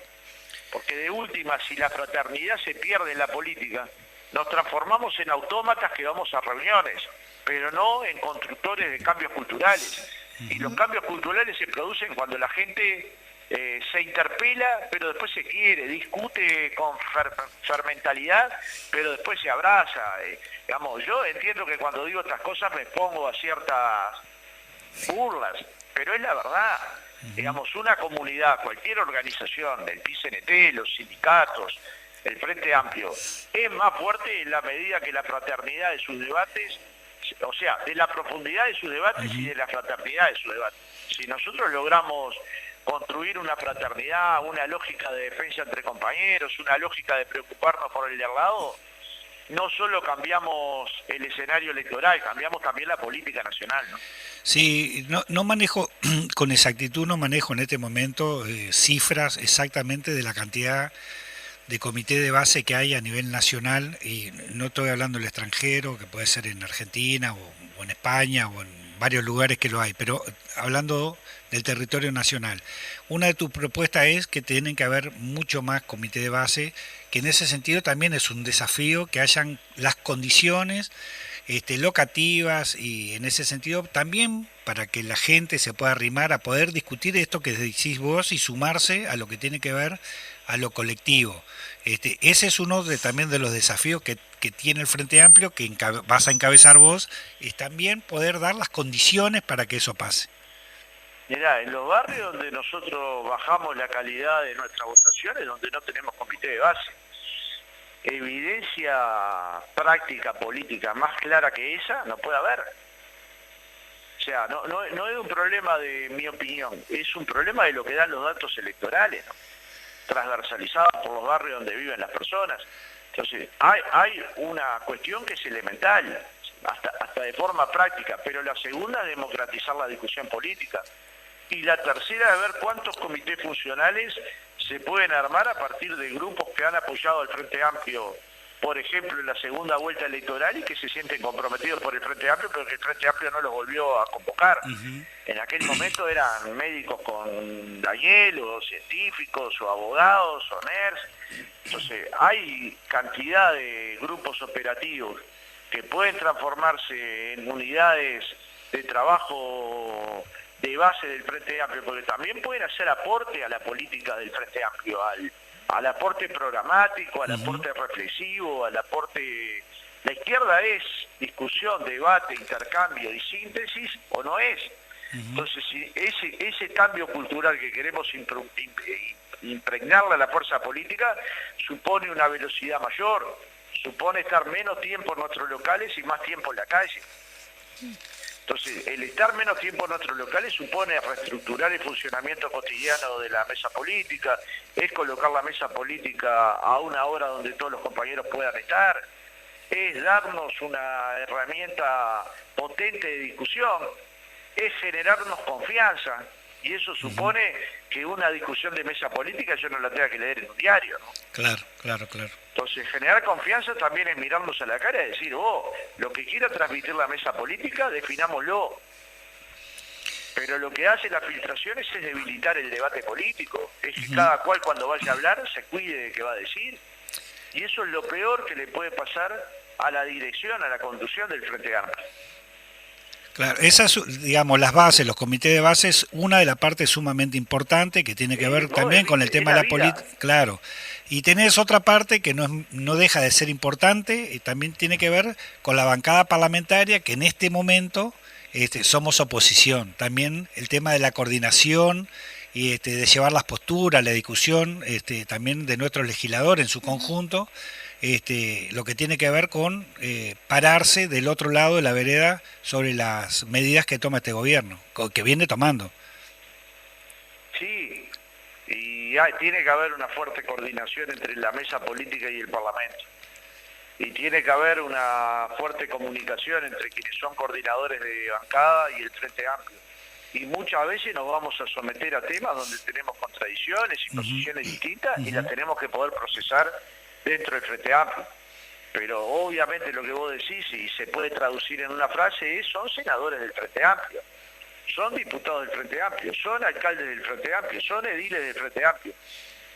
Speaker 5: Porque de última, si la fraternidad se pierde en la política, nos transformamos en autómatas que vamos a reuniones, pero no en constructores de cambios culturales. Y los cambios culturales se producen cuando la gente se interpela, pero después se quiere, discute con fermentalidad, pero después se abraza. Digamos, yo entiendo que cuando digo estas cosas me pongo a ciertas burlas, pero es la verdad. Digamos, una comunidad, cualquier organización, el PCNT, los sindicatos, el Frente Amplio, es más fuerte en la medida que la fraternidad de sus debates, o sea, de la profundidad de sus debates y de la fraternidad de sus debates. Si nosotros logramos construir una fraternidad, una lógica de defensa entre compañeros, una lógica de preocuparnos por el de al lado, no solo cambiamos el escenario electoral, cambiamos también la política nacional, ¿no?
Speaker 4: Sí, no manejo con exactitud, no manejo en este momento cifras exactamente de la cantidad de comité de base que hay a nivel nacional, y no estoy hablando del extranjero, que puede ser en Argentina o en España o en varios lugares que lo hay, pero hablando del territorio nacional. Una de tus propuestas es que tienen que haber mucho más comité de base, que en ese sentido también es un desafío que hayan las condiciones locativas, y en ese sentido también para que la gente se pueda arrimar a poder discutir esto que decís vos y sumarse a lo que tiene que ver a lo colectivo. Ese es uno también de los desafíos que que tiene el Frente Amplio, que vas a encabezar vos, es también poder dar las condiciones para que eso pase.
Speaker 5: Mirá, en los barrios donde nosotros bajamos la calidad de nuestras votaciones, donde no tenemos comité de base, evidencia práctica política más clara que esa no puede haber. O sea, no es un problema de mi opinión, es un problema de lo que dan los datos electorales, ¿no? Transversalizados por los barrios donde viven las personas. Entonces, hay una cuestión que es elemental, hasta de forma práctica, pero la segunda es democratizar la discusión política. Y la tercera es ver cuántos comités funcionales se pueden armar a partir de grupos que han apoyado al Frente Amplio, por ejemplo, en la segunda vuelta electoral y que se sienten comprometidos por el Frente Amplio, pero que el Frente Amplio no los volvió a convocar. En aquel momento eran médicos con Daniel, o científicos, o abogados, o NERS. Entonces, hay cantidad de grupos operativos que pueden transformarse en unidades de trabajo de base del Frente Amplio, porque también pueden hacer aporte a la política del Frente Amplio, al aporte programático, al aporte reflexivo, al aporte... La izquierda es discusión, debate, intercambio y síntesis, o no es. Entonces, si ese cambio cultural que queremos impregnarle a la fuerza política supone una velocidad mayor, supone estar menos tiempo en nuestros locales y más tiempo en la calle. Entonces, el estar menos tiempo en nuestros locales supone reestructurar el funcionamiento cotidiano de la mesa política, es colocar la mesa política a una hora donde todos los compañeros puedan estar, es darnos una herramienta potente de discusión, es generarnos confianza, y eso supone que una discusión de mesa política yo no la tenga que leer en un diario, ¿no?
Speaker 4: Claro.
Speaker 5: Entonces, generar confianza también es mirarnos a la cara y decir, lo que quiera transmitir la mesa política, definámoslo. Pero lo que hace las filtraciones es debilitar el debate político, es que cada cual cuando vaya a hablar se cuide de qué va a decir. Y eso es lo peor que le puede pasar a la dirección, a la conducción del Frente Amplio.
Speaker 4: Claro, esas, digamos, las bases, los comités de base es una de las partes sumamente importante que tiene que ver también con el tema de la política. Claro. Y tenés otra parte que no deja de ser importante y también tiene que ver con la bancada parlamentaria, que en este momento somos oposición. También el tema de la coordinación y de llevar las posturas, la discusión también de nuestro legislador en su conjunto, lo que tiene que ver con pararse del otro lado de la vereda sobre las medidas que toma este gobierno, que viene tomando.
Speaker 5: Sí, y tiene que haber una fuerte coordinación entre la mesa política y el Parlamento. Y tiene que haber una fuerte comunicación entre quienes son coordinadores de bancada y el Frente Amplio. Y muchas veces nos vamos a someter a temas donde tenemos contradicciones y posiciones distintas y las tenemos que poder procesar dentro del Frente Amplio. Pero obviamente lo que vos decís, y se puede traducir en una frase, son senadores del Frente Amplio, son diputados del Frente Amplio, son alcaldes del Frente Amplio, son ediles del Frente Amplio,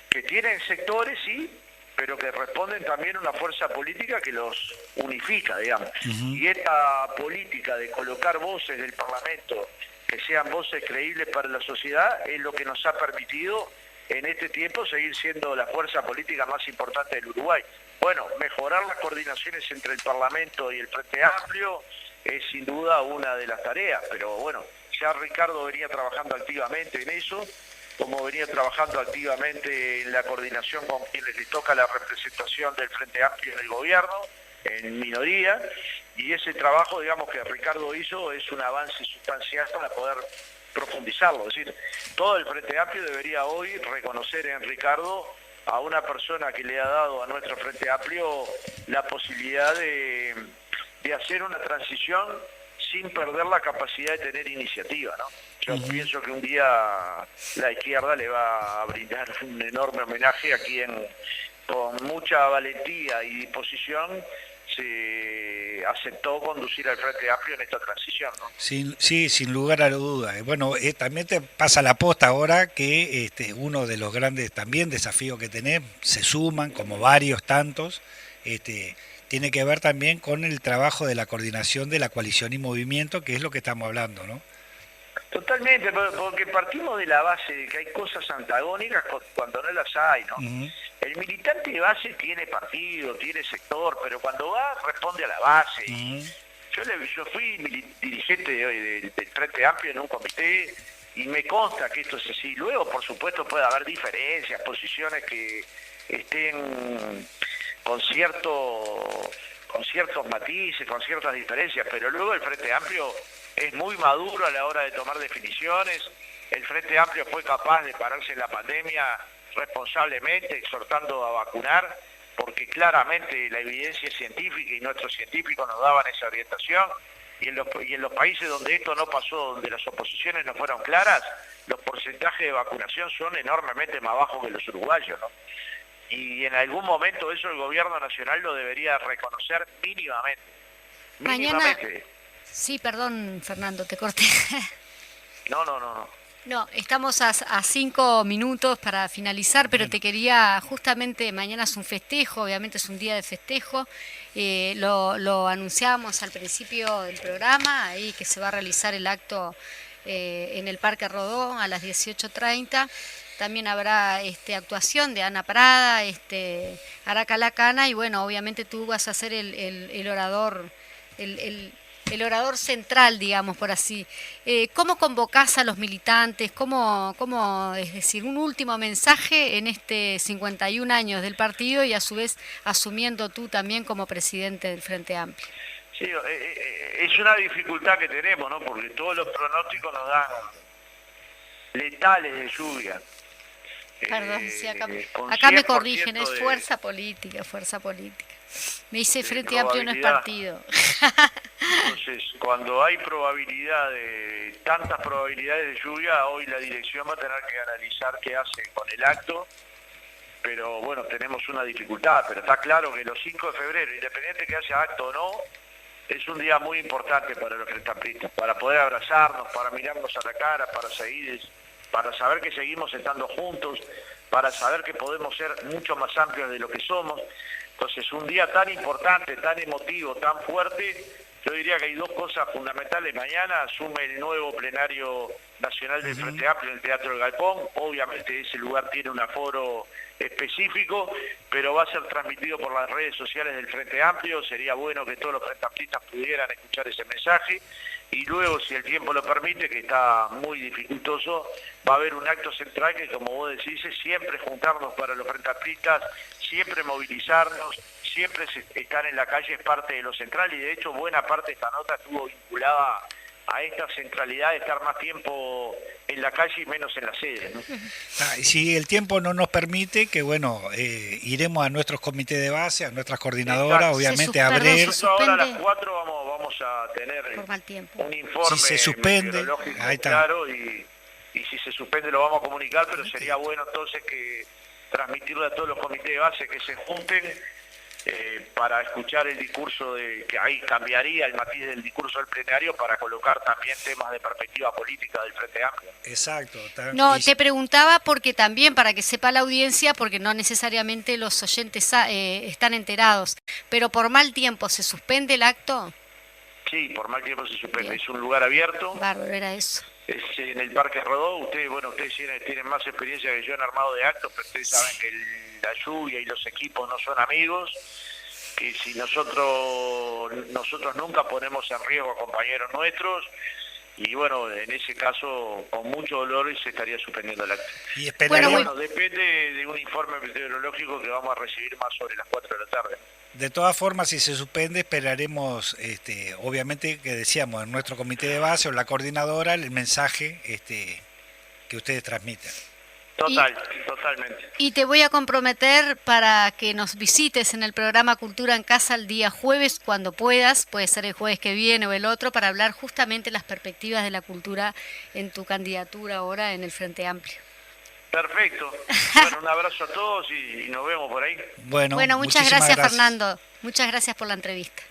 Speaker 5: que tienen sectores, sí, pero que responden también a una fuerza política que los unifica, digamos. Y esta política de colocar voces del Parlamento que sean voces creíbles para la sociedad es lo que nos ha permitido en este tiempo seguir siendo la fuerza política más importante del Uruguay. Bueno, mejorar las coordinaciones entre el Parlamento y el Frente Amplio es sin duda una de las tareas, pero bueno, ya Ricardo venía trabajando activamente en eso, como venía trabajando activamente en la coordinación con quienes le toca la representación del Frente Amplio en el gobierno, en minoría, y ese trabajo, digamos, que Ricardo hizo es un avance sustancial para poder profundizarlo. Es decir, todo el Frente Amplio debería hoy reconocer en Ricardo a una persona que le ha dado a nuestro Frente Amplio la posibilidad de hacer una transición sin perder la capacidad de tener iniciativa, ¿no? Yo pienso que un día la izquierda le va a brindar un enorme homenaje a quien con mucha valentía y disposición se aceptó conducir al Frente Amplio en esta transición, ¿no?
Speaker 4: Sí, sin lugar a la duda. Bueno, también te pasa la posta ahora que uno de los grandes también desafíos que tenés, se suman como varios tantos, tiene que ver también con el trabajo de la coordinación de la coalición y movimiento, que es lo que estamos hablando, ¿no?
Speaker 5: Totalmente, porque partimos de la base de que hay cosas antagónicas cuando no las hay, ¿no? El militante de base tiene partido, tiene sector, pero cuando va responde a la base. Yo fui dirigente del Frente Amplio en un comité y me consta que esto es así. Luego, por supuesto, puede haber diferencias, posiciones que estén con ciertos matices, con ciertas diferencias, pero luego el Frente Amplio es muy maduro a la hora de tomar definiciones. El Frente Amplio fue capaz de pararse en la pandemia responsablemente, exhortando a vacunar, porque claramente la evidencia científica y nuestros científicos nos daban esa orientación, y en los países donde esto no pasó, donde las oposiciones no fueron claras, los porcentajes de vacunación son enormemente más bajos que los uruguayos, ¿no? Y en algún momento eso el gobierno nacional lo debería reconocer mínimamente.
Speaker 3: Mañana... Sí, perdón, Fernando, te corté.
Speaker 5: No.
Speaker 3: No, estamos a 5 minutos para finalizar, pero te quería, justamente mañana es un festejo, obviamente es un día de festejo, lo anunciábamos al principio del programa, ahí que se va a realizar el acto en el Parque Rodó a las 18:30. También habrá actuación de Ana Prada, Araca Lacana, y bueno, obviamente tú vas a ser el orador, el orador central, digamos, por así. ¿Cómo convocás a los militantes? ¿Cómo, es decir, un último mensaje en 51 años del partido y a su vez asumiendo tú también como presidente del Frente Amplio?
Speaker 5: Sí, es una dificultad que tenemos, ¿no? Porque todos los pronósticos nos dan letales de lluvia.
Speaker 3: Perdón, sí, acá me corrigen, es fuerza política. Me dice Frente Amplio no es partido.
Speaker 5: Entonces, cuando hay tantas probabilidades de lluvia, hoy la dirección va a tener que analizar qué hace con el acto, pero bueno, tenemos una dificultad, pero está claro que los 5 de febrero, independiente que haya acto o no, es un día muy importante para los frentamplistas, para poder abrazarnos, para mirarnos a la cara, para saber que seguimos estando juntos, para saber que podemos ser mucho más amplios de lo que somos. Entonces, un día tan importante, tan emotivo, tan fuerte, yo diría que hay 2 cosas fundamentales. Mañana asume el nuevo plenario nacional del Frente Amplio en el Teatro del Galpón. Obviamente ese lugar tiene un aforo específico, pero va a ser transmitido por las redes sociales del Frente Amplio. Sería bueno que todos los frentamplistas pudieran escuchar ese mensaje. Y luego, si el tiempo lo permite, que está muy dificultoso, va a haber un acto central que, como vos decís, es siempre juntarnos para los frentamplistas, siempre movilizarnos, siempre estar en la calle es parte de lo central, y de hecho buena parte de esta nota estuvo vinculada a esta centralidad de estar más tiempo en la calle y menos en la sede, ¿no?
Speaker 4: Y si el tiempo no nos permite, que bueno, iremos a nuestros comités de base, a nuestras coordinadoras. Exacto. Obviamente a abrir.
Speaker 5: Ahora a las 4 vamos a tener un informe
Speaker 4: si se suspende,
Speaker 5: ahí está. Claro, y si se suspende lo vamos a comunicar, pero sería bueno entonces que transmitirle a todos los comités de base que se junten para escuchar el discurso, que ahí cambiaría el matiz del discurso del plenario para colocar también temas de perspectiva política del Frente Amplio.
Speaker 4: Exacto.
Speaker 3: No, te preguntaba porque también, para que sepa la audiencia, porque no necesariamente los oyentes están enterados, pero por mal tiempo, ¿se suspende el acto?
Speaker 5: Sí, por mal tiempo se suspende. Bien. Es un lugar abierto.
Speaker 3: Bárbaro, era eso.
Speaker 5: Es en el Parque Rodó. Ustedes tienen más experiencia que yo en armado de actos, pero ustedes saben que la lluvia y los equipos no son amigos, que si nosotros nunca ponemos en riesgo a compañeros nuestros, y bueno, en ese caso con mucho dolor se estaría suspendiendo el acto.
Speaker 4: Y
Speaker 5: bueno, depende de un informe meteorológico que vamos a recibir más sobre las 4 de la tarde.
Speaker 4: De todas formas, si se suspende, esperaremos, obviamente, que decíamos, en nuestro comité de base o la coordinadora, el mensaje que ustedes transmitan.
Speaker 5: Totalmente.
Speaker 3: Y te voy a comprometer para que nos visites en el programa Cultura en Casa el día jueves, cuando puedas, puede ser el jueves que viene o el otro, para hablar justamente las perspectivas de la cultura en tu candidatura ahora en el Frente Amplio.
Speaker 5: Perfecto. Bueno, un abrazo a todos y nos vemos por ahí.
Speaker 3: Bueno, muchas gracias, Fernando. Muchas gracias por la entrevista.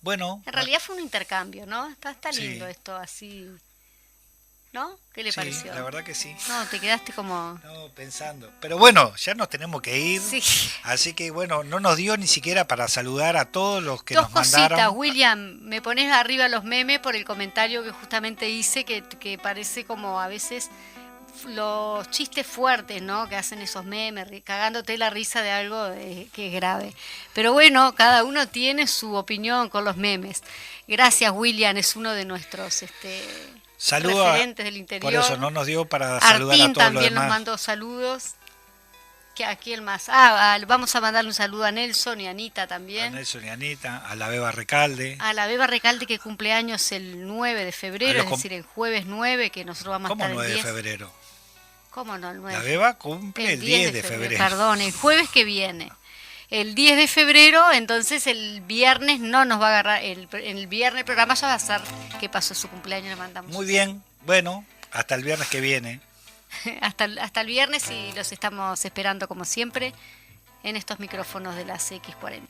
Speaker 4: Bueno.
Speaker 3: En realidad fue un intercambio, ¿no? Está lindo esto, así. ¿no? ¿Qué le
Speaker 4: Sí,
Speaker 3: pareció?
Speaker 4: la verdad que sí.
Speaker 3: No, te quedaste como...
Speaker 4: No, pensando. Pero bueno, ya nos tenemos que ir.
Speaker 3: Sí.
Speaker 4: Así que bueno, no nos dio ni siquiera para saludar a todos los que
Speaker 3: Dos
Speaker 4: nos
Speaker 3: cositas,
Speaker 4: mandaron.
Speaker 3: William, me pones arriba los memes por el comentario que justamente hice, que parece como a veces los chistes fuertes, ¿no? Que hacen esos memes, cagándote la risa de algo que es grave. Pero bueno, cada uno tiene su opinión con los memes. Gracias, William, es uno de nuestros
Speaker 4: Saludos
Speaker 3: referentes del interior.
Speaker 4: por eso no nos dio para saludar a
Speaker 3: Artín
Speaker 4: todos los
Speaker 3: también nos
Speaker 4: demás.
Speaker 3: mandó saludos. ¿A quién más? Vamos a mandarle un saludo a Nelson y a Anita
Speaker 4: A
Speaker 3: también.
Speaker 4: Nelson y Anita, a la Beba Recalde.
Speaker 3: A la Beba Recalde, que cumple años el 9 de febrero,
Speaker 4: A
Speaker 3: es
Speaker 4: los
Speaker 3: decir, el jueves 9, que nosotros vamos
Speaker 4: ¿Cómo
Speaker 3: a estar
Speaker 4: 9
Speaker 3: el
Speaker 4: de
Speaker 3: 10.
Speaker 4: febrero?
Speaker 3: ¿Cómo no? El 9.
Speaker 4: La Beba cumple el 10 de febrero.
Speaker 3: Perdón, el jueves que viene. El 10 de febrero, entonces el viernes no nos va a agarrar. El viernes el programa ya va a ser que pasó su cumpleaños, le mandamos.
Speaker 4: Muy bien, bueno, hasta el viernes que viene.
Speaker 3: hasta el viernes y los estamos esperando como siempre en estos micrófonos de la CX40.